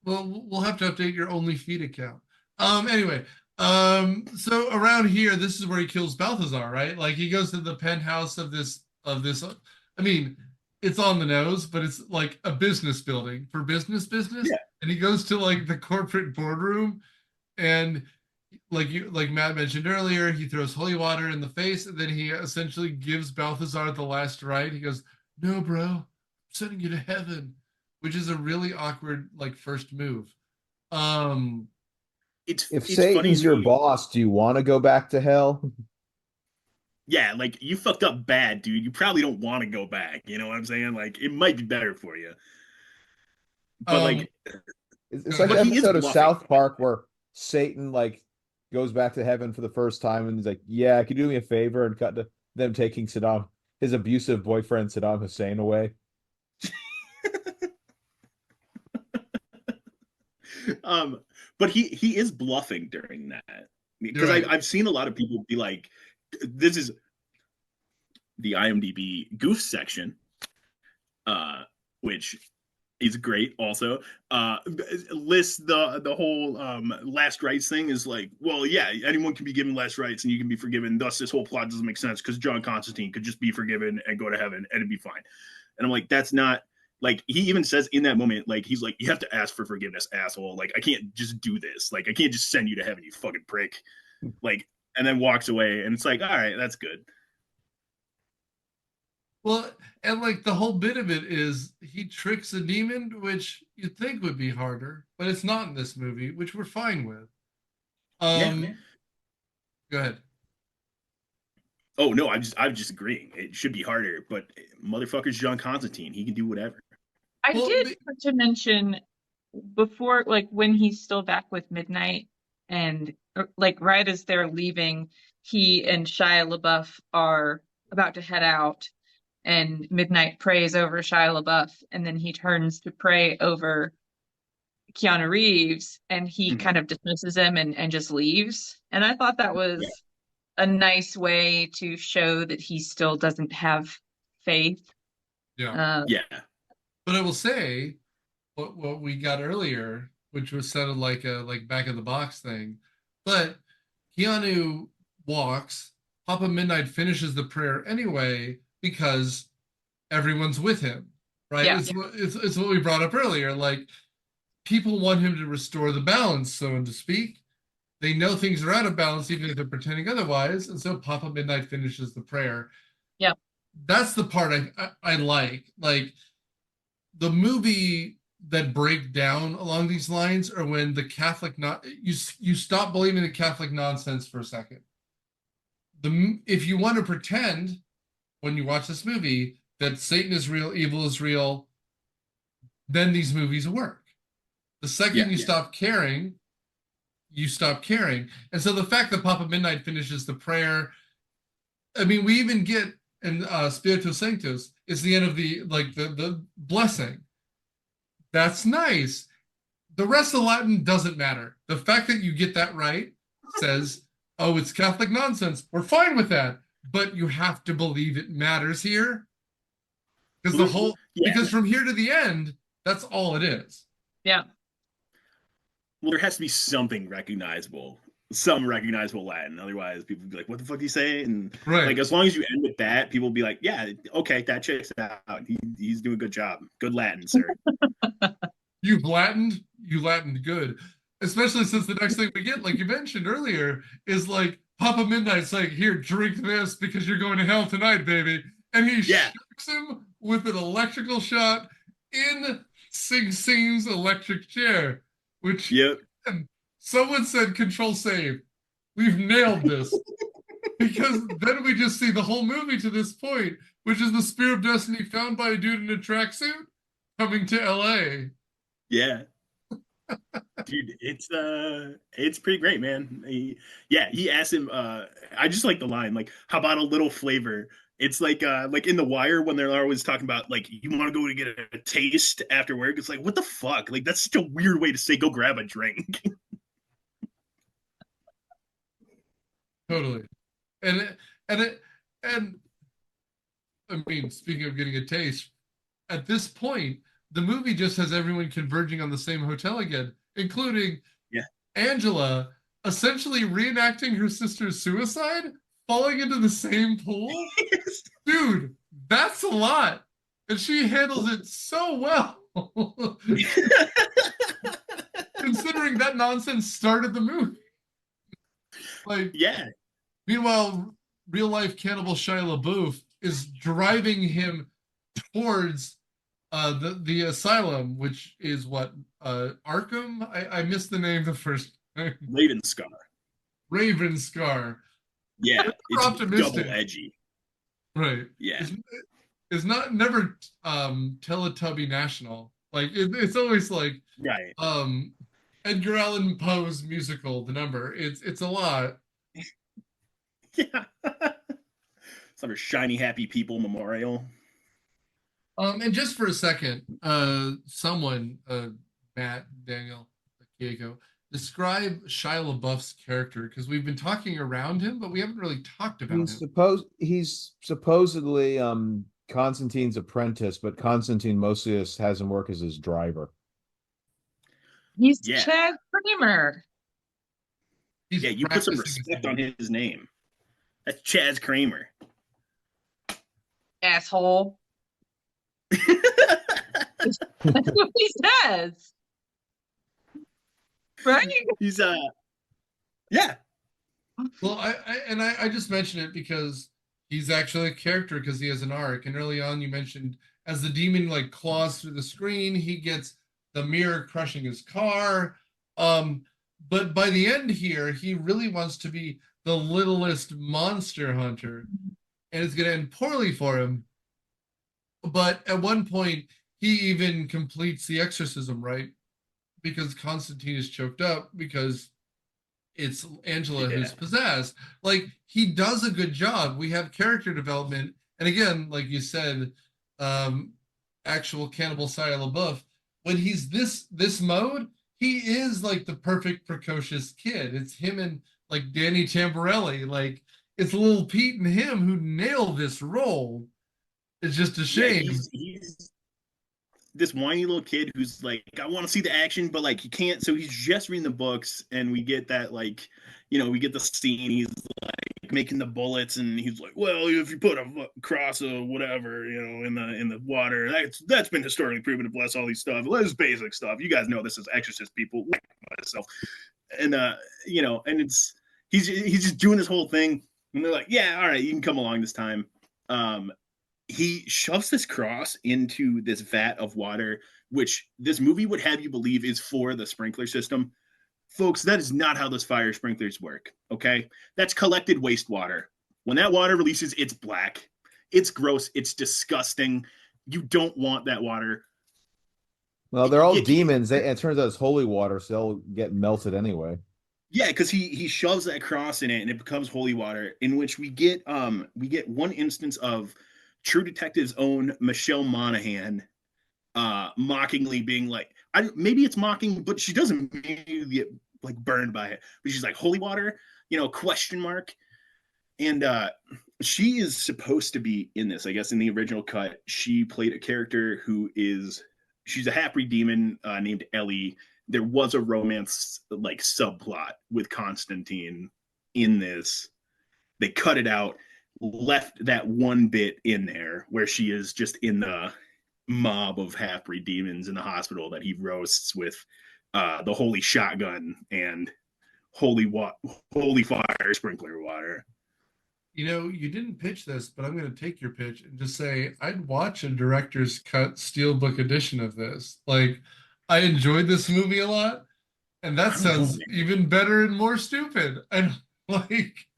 Well, we'll have to update your only feet account. Anyway, so around here, this is where he kills Balthazar, right? Like he goes to the penthouse of this. I mean, it's on the nose, but it's like a business building for business. Yeah. And he goes to like the corporate boardroom, and like Matt mentioned earlier, he throws holy water in the face, and then he essentially gives Balthazar the last rite. He goes, "No, bro, I'm sending you to heaven," which is a really awkward like first move. If Satan's your boss, do you want to go back to hell? Yeah, like you fucked up bad, dude. You probably don't want to go back. You know what I'm saying? Like it might be better for you. But like, it's like an episode of South Park where Satan like goes back to heaven for the first time and he's like, "Yeah, could you do me a favor?" and cut to them taking his abusive boyfriend Saddam Hussein away. But he is bluffing during that, because Right. I've seen a lot of people be like, this is the IMDb goof section, which is great also. Lists the whole last rites thing is like, well, yeah, anyone can be given last rites and you can be forgiven, thus this whole plot doesn't make sense because John Constantine could just be forgiven and go to heaven and it'd be fine. And I'm like, that's not, like, he even says in that moment, like, he's like, you have to ask for forgiveness, asshole. Like, I can't just do this. Like, I can't just send you to heaven, you fucking prick. Like, and then walks away, and it's like, all right, that's good. Well, and like the whole bit of it is he tricks a demon, which you'd think would be harder, but it's not in this movie, which we're fine with. Yeah. Go ahead. Oh no, I'm just agreeing. It should be harder, but motherfucker's John Constantine. He can do whatever. I Well, did want to mention before, like when he's still back with Midnight, and like right as they're leaving, he and Shia LaBeouf are about to head out, and Midnight prays over Shia LaBeouf, and then he turns to pray over Keanu Reeves, and he Mhm. kind of dismisses him and just leaves. And I thought that Yeah. was a nice way to show that he still doesn't have faith. Yeah. Yeah. But I will say what we got earlier, which was sounded like a like back of the box thing. But Keanu walks, Papa Midnight finishes the prayer anyway because everyone's with him, right? Yeah. It's what we brought up earlier. Like people want him to restore the balance, so to speak. They know things are out of balance, even if they're pretending otherwise, and so Papa Midnight finishes the prayer. Yeah. That's the part I like. Like the movie that break down along these lines are when the Catholic not you stop believing the Catholic nonsense for a second. If you want to pretend when you watch this movie that Satan is real, evil is real, then these movies work. The second you stop caring, you stop caring. And so the fact that Papa Midnight finishes the prayer, I mean, we even get in Spiritus Sanctus, it's the end of the blessing. That's nice. The rest of Latin doesn't matter. The fact that you get that right says, oh, it's Catholic nonsense. We're fine with that. But you have to believe it matters here. Because because from here to the end, that's all it is. Yeah. Well, there has to be something recognizable, some recognizable Latin. Otherwise, people would be like, what the fuck do you say? And like, as long as you end with that, people will be like, yeah, okay, that checks out. He's doing a good job. Good Latin, sir. You Latined good. Especially since the next thing we get, like you mentioned earlier, is like Papa Midnight's like, here, drink this because you're going to hell tonight, baby. And he shocks him with an electrical shot in Sing Sing's electric chair, which someone said control save. We've nailed this. Because then we just see the whole movie to this point, which is the spear of destiny found by a dude in a tracksuit coming to LA. Yeah. Dude, it's pretty great, man. He asked him, I just like the line, like, how about a little flavor? It's like in The Wire when they're always talking about like, you want to go to get a taste after work. It's like, what the fuck? Like, that's such a weird way to say go grab a drink. Totally. And I mean, speaking of getting a taste, at this point, the movie just has everyone converging on the same hotel again, including Angela essentially reenacting her sister's suicide, falling into the same pool. Dude, that's a lot. And she handles it so well. Considering that nonsense started the movie. Like, meanwhile, real life cannibal Shia LaBeouf is driving him towards the asylum, which is what Arkham. I missed the name the first time. Ravenscar. Yeah, it's optimistic. double edgy. Right. Yeah. It's not never Teletubby National. Like it's always like Edgar Allan Poe's musical, The Number. It's a lot. Yeah. Some Shiny Happy People Memorial. And just for a second, someone, Matt, Daniel, Keiko, describe Shia LaBeouf's character, because we've been talking around him, but we haven't really talked about him. He's supposedly Constantine's apprentice, but Constantine mostly just has him work as his driver. He's Yeah. Chad Kramer. He's Yeah, you put some practicing respect on his name. That's Chaz Kramer. Asshole. That's what he says. Right? He's yeah. Well, I just mention it because he's actually a character, because he has an arc. And early on, you mentioned as the demon like claws through the screen, he gets the mirror crushing his car. But by the end here, he really wants to be the littlest monster hunter, and it's going to end poorly for him. But at one point, he even completes the exorcism, right? Because Constantine is choked up because it's Angela who's possessed. Like, he does a good job. We have character development, and again, like you said, actual cannibal Shia LaBeouf, when he's this mode, he is like the perfect precocious kid. It's him and like Danny Tamborelli. Like, it's little Pete and him who nail this role. It's just a shame. Yeah, he's this whiny little kid who's like, I want to see the action, but like he can't. So he's just reading the books, and we get that, like, we get the scene. He's like making the bullets, and he's like, well, if you put a cross or whatever, in the water, that's been historically proven to bless all these stuff. This basic stuff. You guys know this is exorcist people. Myself, and and it's he's just doing this whole thing, and they're like, yeah, all right, you can come along this time. He shoves this cross into this vat of water, which this movie would have you believe is for the sprinkler system. Folks, that is not how those fire sprinklers work, okay? That's collected wastewater. When that water releases, it's black. It's gross. It's disgusting. You don't want that water. Well, they're all demons. It turns out it's holy water, so they'll get melted anyway. Yeah, because he shoves that cross in it, and it becomes holy water, in which we get one instance of True Detective's own Michelle Monaghan mockingly being like, maybe it's mocking, but she doesn't get like burned by it. But she's like, holy water, question mark. And she is supposed to be in this, I guess, in the original cut. She played a character she's a half-breed demon named Ellie. There was a romance like subplot with Constantine in this. They cut it out, left that one bit in there where she is just in the mob of half-breed demons in the hospital that he roasts with the holy shotgun and holy fire sprinkler water. You didn't pitch this, but I'm going to take your pitch and just say I'd watch a director's cut steelbook edition of this. Like, I enjoyed this movie a lot, and that sounds even better and more stupid. And like,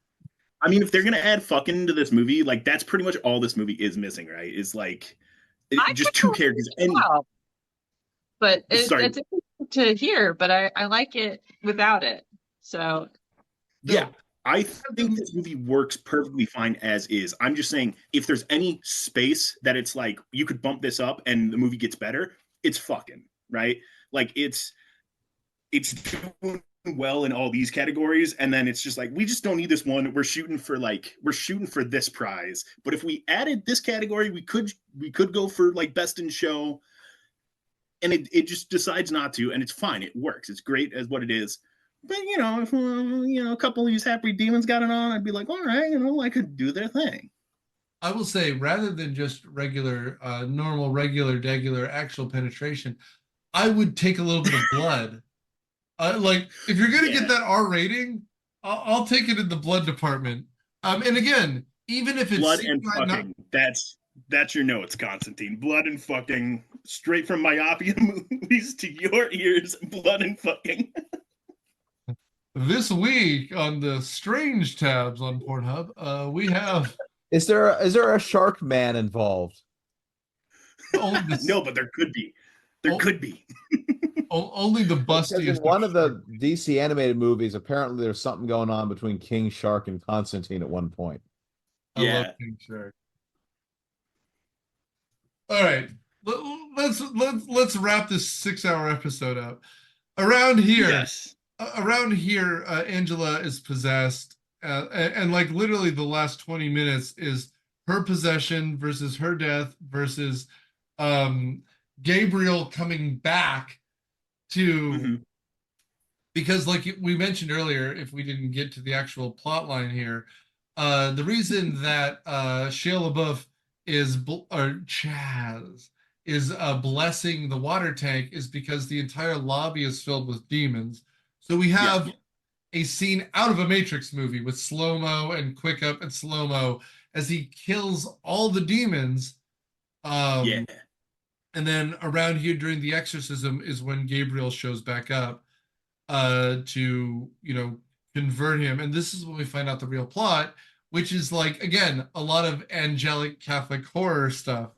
I mean, if they're gonna add fucking into this movie, like that's pretty much all this movie is missing, right? Is like just two characters. But it's interesting to hear, but I like it without it. So yeah, I think this movie works perfectly fine as is. I'm just saying, if there's any space that it's like you could bump this up and the movie gets better, it's fucking right. Like it's doing well in all these categories, and then it's just like, we just don't need this one. We're shooting for this prize. But if we added this category, we could go for like best in show, and it just decides not to, and it's fine. It works. It's great as what it is. But if a couple of these happy demons got it on, I'd be like, all right, I could do their thing. I will say, rather than just regular, normal, regular actual penetration, I would take a little bit of blood. Like, if you're gonna get that R rating, I'll take it in the blood department. And again, even if it's blood and fucking, that's your notes, Constantine. Blood and fucking, straight from Myopia Movies to your ears. Blood and fucking. This week on the strange tabs on Pornhub, we have. Is there a shark man involved? No, but there could be. There could be. Only the bustiest. In one of the DC animated movies, apparently there's something going on between King Shark and Constantine at one point. I love King Shark. All right, let's wrap this 6-hour episode up. Around here, Yes. Angela is possessed, and like literally the last 20 minutes is her possession versus her death versus um, Gabriel coming back to, Mhm. because like we mentioned earlier, if we didn't get to the actual plot line here, the reason that Shia LaBeouf or Chaz is blessing the water tank is because the entire lobby is filled with demons. So we Yeah. have a scene out of a Matrix movie with slow-mo and quick up and slow-mo as he kills all the demons. Yeah. And then around here during the exorcism is when Gabriel shows back up to, convert him. And this is when we find out the real plot, which is like, again, a lot of angelic Catholic horror stuff.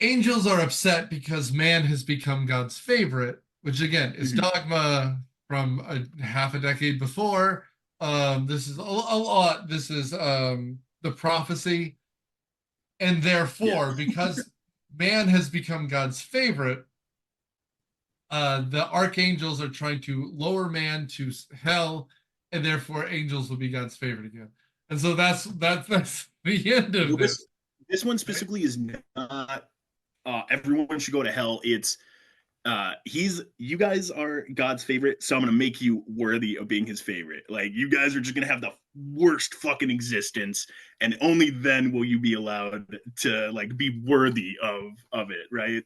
Angels are upset because man has become God's favorite, which again is Mhm. dogma from a half a decade before. This is a lot. This is the prophecy. And therefore, Yes. because man has become God's favorite, the archangels are trying to lower man to hell, and therefore angels will be God's favorite again. And so that's the end of Well, this. this one specifically is not everyone should go to hell. It's you guys are God's favorite, so I'm gonna make you worthy of being his favorite. Like you guys are just gonna have the worst fucking existence, and only then will you be allowed to like be worthy of it, right?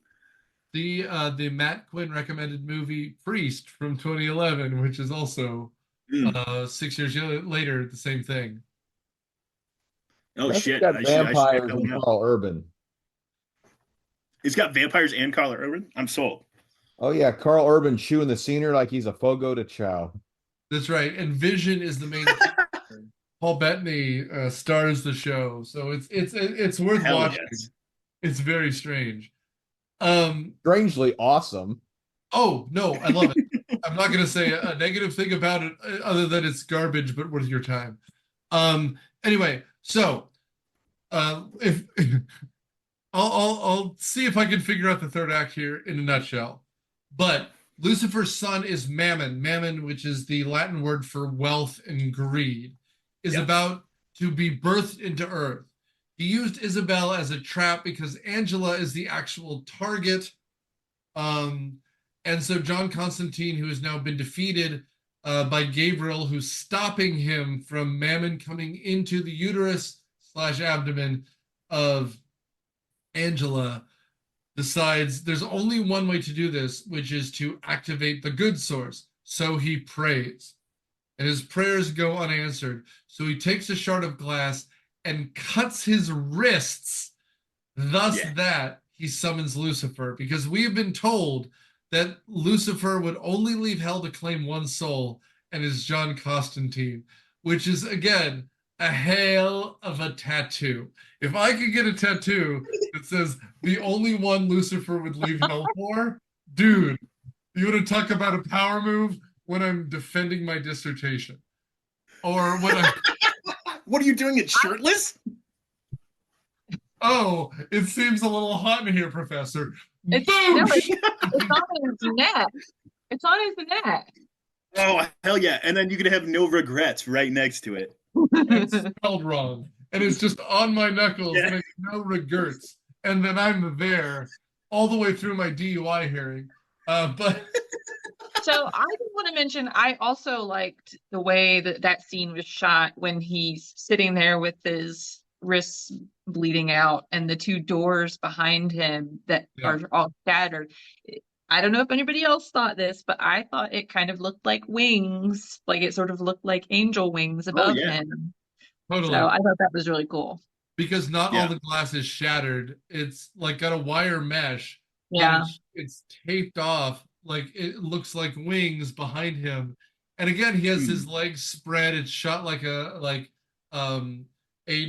The Matt Quinn recommended movie Priest from 2011, which is also Mm. 6 years later the same thing. Oh That's shit! got I should check vampires that and one out. Carl Urban. It's got vampires and Carl Urban. I'm sold. Oh yeah, Carl Urban chewing the scenery like he's a Fogo de Chao. That's right. And Vision is the main character. Paul Bettany stars the show, so it's worth Hell watching. yes. It's very strange. Um, Strangely awesome. oh no, I love it. I'm not gonna say a negative thing about it other than it's garbage, but worth your time. Anyway, so if I'll see if I can figure out the third act here in a nutshell. But Lucifer's son is Mammon. Mammon, which is the Latin word for wealth and greed, is Yes. about to be birthed into Earth. He used Isabel as a trap because Angela is the actual target. And so John Constantine, who has now been defeated by Gabriel, who's stopping him from Mammon coming into the uterus slash abdomen of Angela, decides there's only one way to do this, which is to activate the good source. So he prays, and his prayers go unanswered. So he takes a shard of glass and cuts his wrists, thus Yeah. that he summons Lucifer, because we have been told that Lucifer would only leave hell to claim one soul, and is John Constantine, which is again a hail of a tattoo. If I could get a tattoo that says the only one Lucifer would leave hell for, dude, you want to talk about a power move when I'm defending my dissertation, or when I What are you doing it shirtless? oh, it seems a little hot in here, Professor. It's on his neck. It's on his neck. Oh hell yeah! And then you can have no regrets right next to it. It's spelled wrong, and it's just on my knuckles, Yeah. and it's no regrets. And then I'm there all the way through my DUI hearing. But So I just want to mention, I also liked the way that that scene was shot when he's sitting there with his wrists bleeding out and the two doors behind him that Yeah. are all shattered. I don't know if anybody else thought this, but I thought it kind of looked like wings, like it sort of looked like angel wings above yeah. him. totally, So I thought that was really cool. because not Yeah. all the glass is shattered. It's like got a wire mesh, Yeah. and it's taped off. Like it looks like wings behind him. And again, he has his legs spread. It's shot like a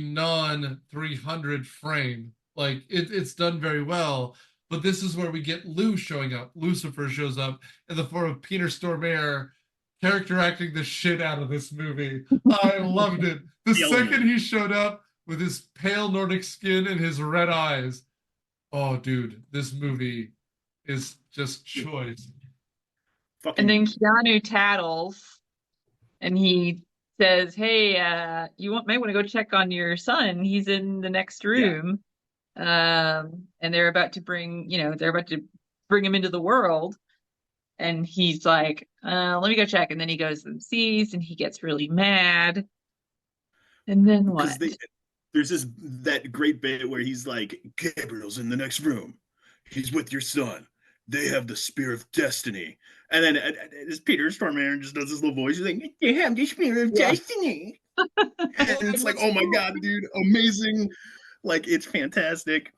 non 300 frame. Like it's done very well. But this is where we get Lou showing up. Lucifer shows up in the form of Peter Stormare, character acting the shit out of this movie. I loved it. The Killing second he showed up with his pale Nordic skin and his red eyes. Oh, dude, this movie is just choice. And then fucking Keanu tattles and he says, "Hey, might want to go check on your son. He's in the next yeah. room." And they're about to bring him into the world. And he's like, let me go check. And then he goes and sees, and he gets really mad. And then Because what? there's that great bit where he's like, Gabriel's in the next room. He's with your son. They have the spear of destiny. And then this Peter Stormare just does this little voice. He's like, they have the spear of Yeah. destiny. And it's like, oh my god, dude, amazing. Like, it's fantastic.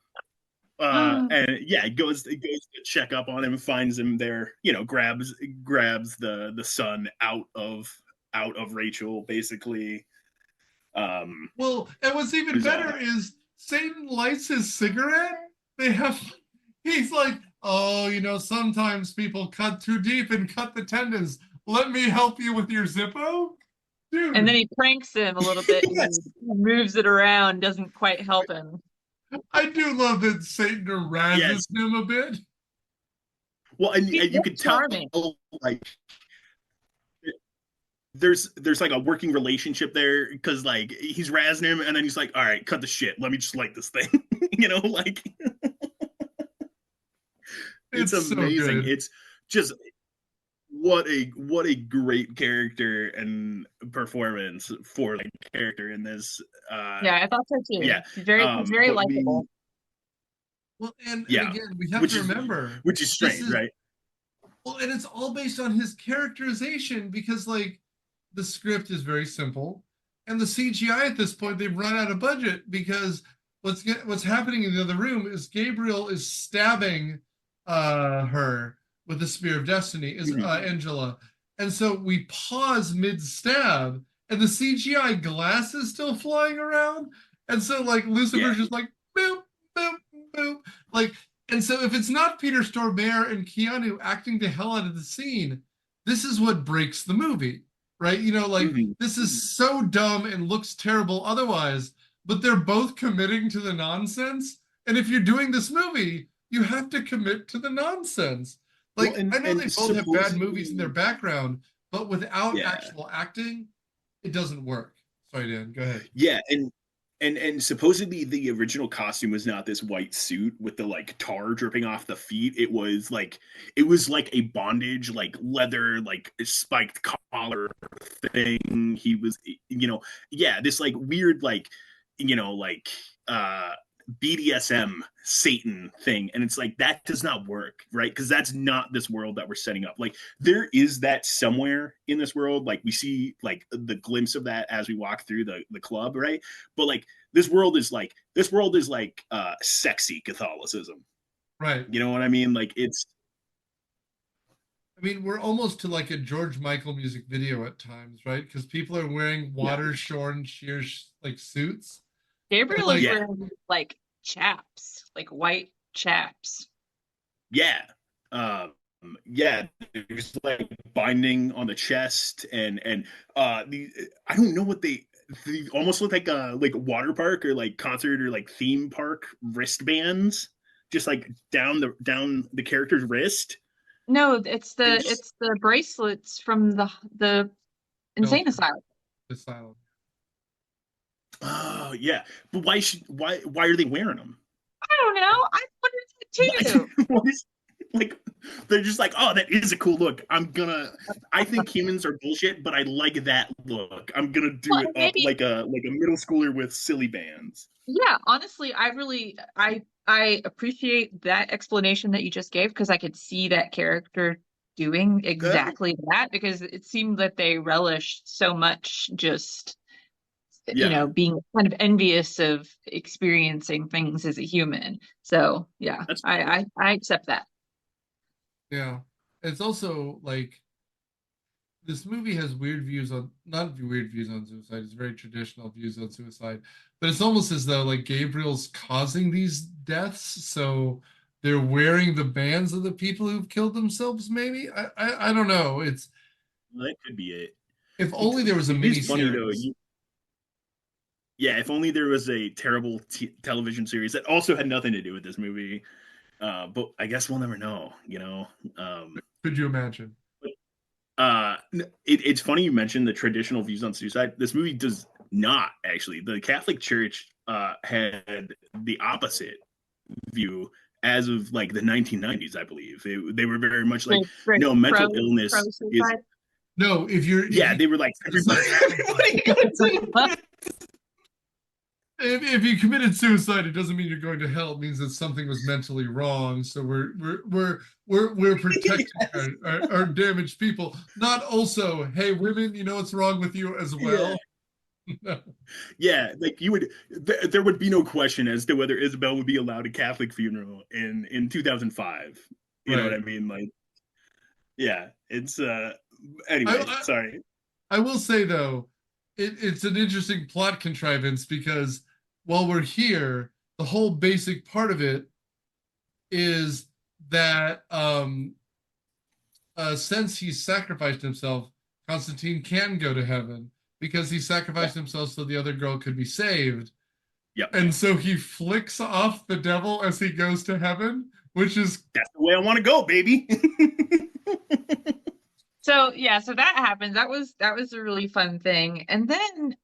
And yeah, it goes to check up on him, finds him there, grabs the son out of Rachel, basically. Well, and what's even better is Satan lights his cigarette. He's like, oh, sometimes people cut too deep and cut the tendons. Let me help you with your Zippo. Dude. And then he pranks him a little bit Yes. and moves it around, doesn't quite help him. I do love that Satan harasses him a bit. Well, and you could tell, like, there's like a working relationship there, because like he's razzing him and then he's like, all right, cut the shit, let me just light this thing. Like it's amazing. So it's just what a great character and performance for like character in this. I thought so too. Yeah, he's very likable. Well, and again, we have to remember, which is strange, right? Well, and it's all based on his characterization, because like the script is very simple, and the CGI at this point, they've run out of budget, because what's happening in the other room is Gabriel is stabbing her with the spear of destiny, is Angela, and so we pause mid-stab, and the CGI glass is still flying around, and so like Lucifer's just like boop boop boop, like. And so if it's not Peter Stormare and Keanu acting the hell out of the scene, this is what breaks the movie, right? This is so dumb and looks terrible otherwise, but they're both committing to the nonsense. And if you're doing this movie, you have to commit to the nonsense. Like, I know they both have bad movies in their background, but without actual acting, it doesn't work. Sorry, Dan, go ahead. Yeah, and supposedly the original costume was not this white suit with the like tar dripping off the feet. It was like a bondage, like leather, like spiked collar thing. He was, this like weird, like, BDSM Satan thing. And it's like, that does not work, right? Because that's not this world that we're setting up. Like, there is that somewhere in this world. Like, we see like the glimpse of that as we walk through the club, right? But like, this world is like sexy Catholicism. Right. You know what I mean? Like, we're almost to like a George Michael music video at times, right? Because people are wearing water-shorn sheer like suits. Gabriel is wearing like chaps, like white chaps. Yeah. There's like binding on the chest, and I don't know what they almost look like water park or like concert or like theme park wristbands, just like down the character's wrist. No, it's the bracelets from the insane asylum. Oh yeah, but why are they wearing them? I don't know. I wondered that too. Like, they're just like, oh, that is a cool look. I think humans are bullshit, but I like that look. I'm gonna do it up like a middle schooler with silly bands. Yeah, honestly, I appreciate that explanation that you just gave, because I could see that character doing exactly that, because it seemed that they relished so much just being kind of envious of experiencing things as a human. So yeah, I accept that. Yeah, it's also like this movie has not weird views on suicide. It's very traditional views on suicide, but it's almost as though like Gabriel's causing these deaths, so they're wearing the bands of the people who've killed themselves. Maybe I don't know. That could be it. If only there was a mini series. Yeah, if only there was a terrible television series that also had nothing to do with this movie. But I guess we'll never know, Could you imagine? It's funny you mentioned the traditional views on suicide. This movie does not actually. The Catholic Church had the opposite view as of like the 1990s, I believe. They were very much like, Like no, pro mental illness is. suicide. No, if you're Yeah, they were like everybody. if you committed suicide, it doesn't mean you're going to hell. It means that something was mentally wrong. So we're protecting Yes. our damaged people. Not also, hey, women, you know what's wrong with you as well. No. Yeah, like you would, there would be no question as to whether Isabel would be allowed a Catholic funeral in 2005. You know what I mean? Like, yeah, it's anyway. Sorry. I will say though, it's an interesting plot contrivance because while we're here, the whole basic part of it is that since he sacrificed himself, Constantine can go to heaven because he sacrificed himself so the other girl could be saved. Yep. And so he flicks off the devil as he goes to heaven, which is that's the way I want to go, baby. So yeah, so that happens. That was a really fun thing. And then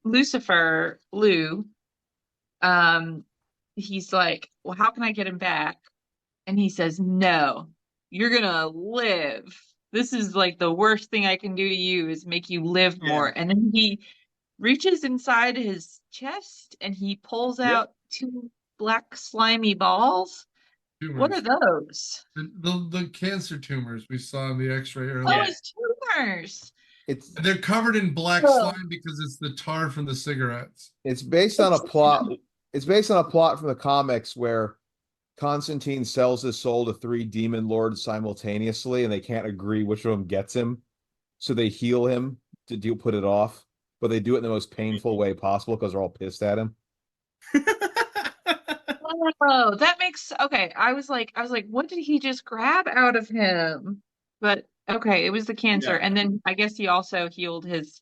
Lucifer, Lou, he's like, well, how can I get him back? And he says, no, you're gonna live. This is like the worst thing I can do to you is make you live more. And then he reaches inside his chest and he pulls out two black slimy balls. tumors. What are those? The cancer tumors we saw in the X-ray earlier. Oh, it's tumors. They're covered in black slime because it's the tar from the cigarettes. It's based on a plot. It's based on a plot from the comics where Constantine sells his soul to three demon lords simultaneously, and they can't agree which of them gets him. So they heal him to put it off, but they do it in the most painful way possible because they're all pissed at him. Oh, that makes okay. I was like, what did he just grab out of him? But okay, it was the cancer, and then I guess he also healed his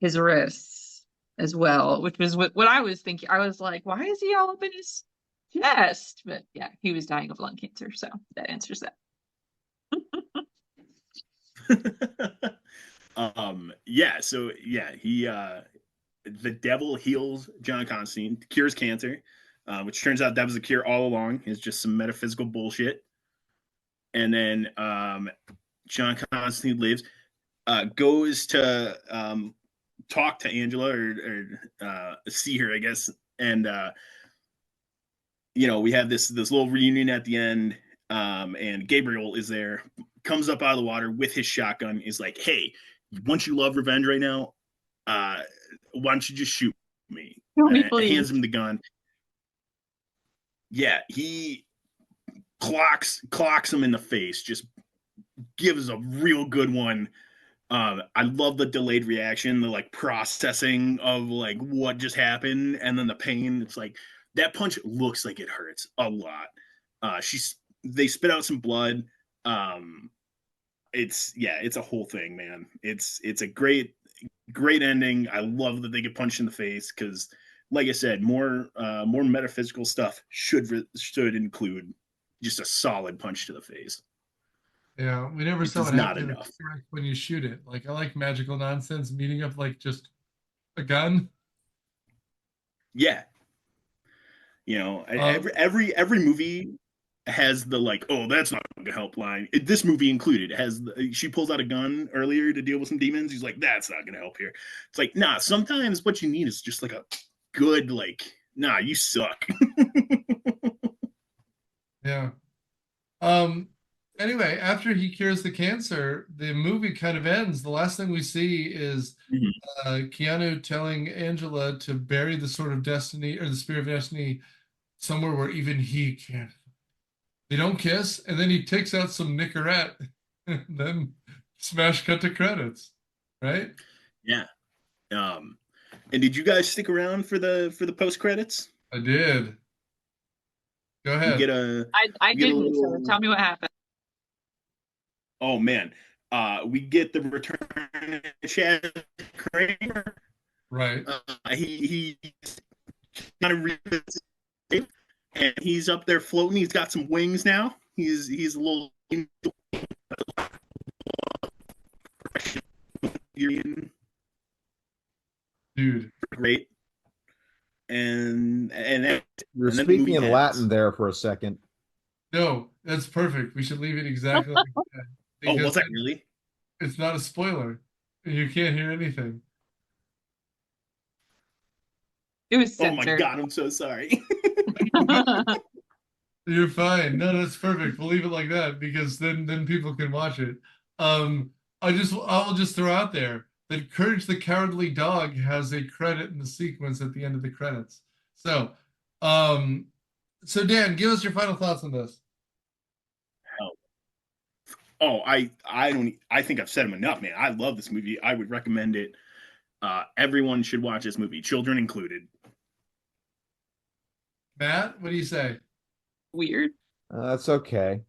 wrists as well, which was what I was thinking. I was like, why is he all up in his chest? But yeah, he was dying of lung cancer, so that answers that. Yeah, so yeah, he the devil heals John Constantine, cures cancer, which turns out that was the cure all along. It's just some metaphysical bullshit. And then John Constantine lives, goes to talk to Angela or see her, I guess, and we have this little reunion at the end, and Gabriel is there, comes up out of the water with his shotgun, is like, hey, once you love revenge right now, why don't you just shoot me? Hands him the gun. Yeah, he clocks him in the face, just gives a real good one. I love the delayed reaction, the like processing of like what just happened, and then the pain. It's like that punch looks like it hurts a lot. They spit out some blood. It's a whole thing, man. It's a great ending. I love that they get punched in the face because, like I said, more metaphysical stuff should include just a solid punch to the face. Yeah, we never saw it happen when you shoot it. Like, I like magical nonsense meeting up like just a gun. Yeah, every movie has the like, oh, that's not gonna help line. This movie included has she pulls out a gun earlier to deal with some demons. He's like, that's not gonna help here. It's like, nah. Sometimes what you need is just like a good like, nah, you suck. Yeah. Anyway, after he cures the cancer, the movie kind of ends. The last thing we see is Keanu telling Angela to bury the sword of destiny or the spear of destiny somewhere where even he can't. They don't kiss, and then he takes out some Nicorette, and then smash cut to credits, right? Yeah. And did you guys stick around for the post credits? I did. Go ahead. I didn't. So tell me what happened. Oh man, we get the return of Chad Kramer. Right. He's kind of and he's up there floating. He's got some wings now. He's a little. You're And then the speaking movie in ends. Latin there for a second. No, that's perfect. We should leave it exactly like that. Oh, was Because that really? it's not a spoiler. You can't hear anything. It was Oh my censored. god, I'm so sorry. You're fine. No, that's perfect. We'll leave it like that because then people can watch it. I'll just throw out there that Courage the Cowardly Dog has a credit in the sequence at the end of the credits. So, so Dan, give us your final thoughts on this. Oh, I think I've said them enough, man. I love this movie. I would recommend it. Everyone should watch this movie, children included. Matt, what do you say? Weird. That's okay.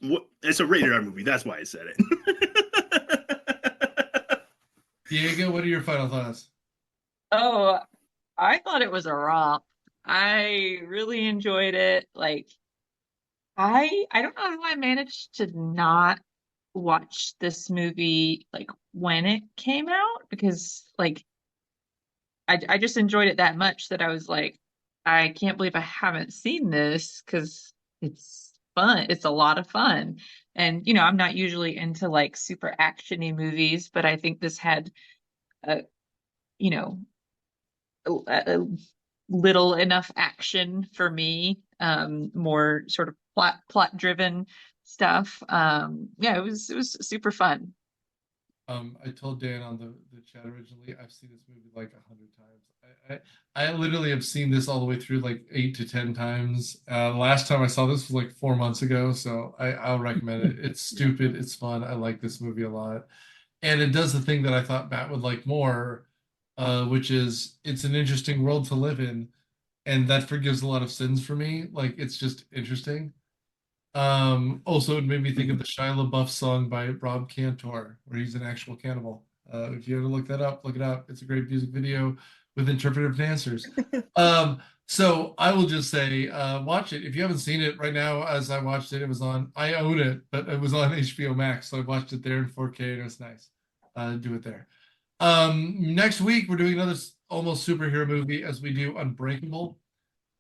What? It's a rated R movie. That's why I said it. Diego, what are your final thoughts? Oh, I thought it was a romp. I really enjoyed it. Like, I don't know how I managed to not watch this movie like when it came out because like I just enjoyed it that much that I was like, I can't believe I haven't seen this because it's fun. It's a lot of fun. And I'm not usually into like super actiony movies, but I think this had a you know a little enough action for me, more sort of plot driven stuff. Yeah, it was super fun. I told Dan on the chat originally, I've seen this movie like 100 times. I literally have seen this all the way through like 8 to 10 times. Last time I saw this was like 4 months ago, so I'll recommend it. It's stupid, it's fun. I like this movie a lot, and it does the thing that I thought Matt would like more, which is it's an interesting world to live in, and that forgives a lot of sins for me. Like it's just interesting. Also, it made me think of the Shia LaBeouf song by Rob Cantor, where he's an actual cannibal. If you ever look that up, look it up. It's a great music video with interpretive dancers. So I will just say, watch it. If you haven't seen it right now, as I watched it, I own it, but it was on HBO Max, so I watched it there in 4K, and it was nice. Do it there. Next week, we're doing another almost superhero movie as we do Unbreakable.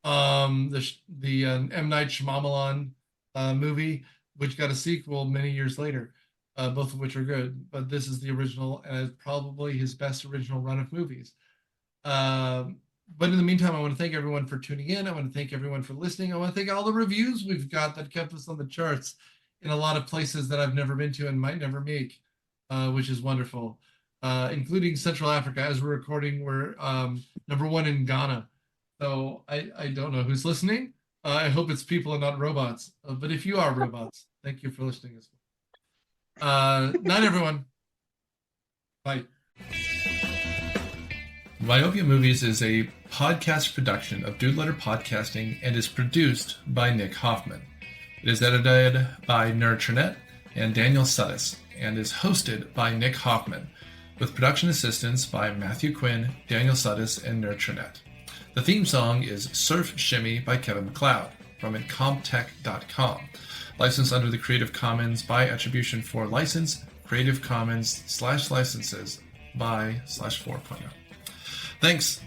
The M. Night Shyamalan movie, which got a sequel many years later, both of which are good. But this is the original, and it's probably his best original run of movies. But in the meantime, I want to thank everyone for tuning in. I want to thank everyone for listening. I want to thank all the reviews we've got that kept us on the charts in a lot of places that I've never been to and might never make, which is wonderful, including Central Africa. As we're recording, we're #1 in Ghana. So I don't know who's listening. I hope it's people and not robots. But if you are robots, thank you for listening as well. Night, everyone. Bye. Myopia Movies is a podcast production of Dude Letter Podcasting and is produced by Nick Hoffman. It is edited by Nerd Trinette and Daniel Sudis and is hosted by Nick Hoffman with production assistance by Matthew Quinn, Daniel Sudis, and Nerd Trinette. The theme song is Surf Shimmy by Kevin MacLeod from incomptech.com. Licensed under the Creative Commons by Attribution 4 license, Creative Commons/licenses by /4.0. Thanks.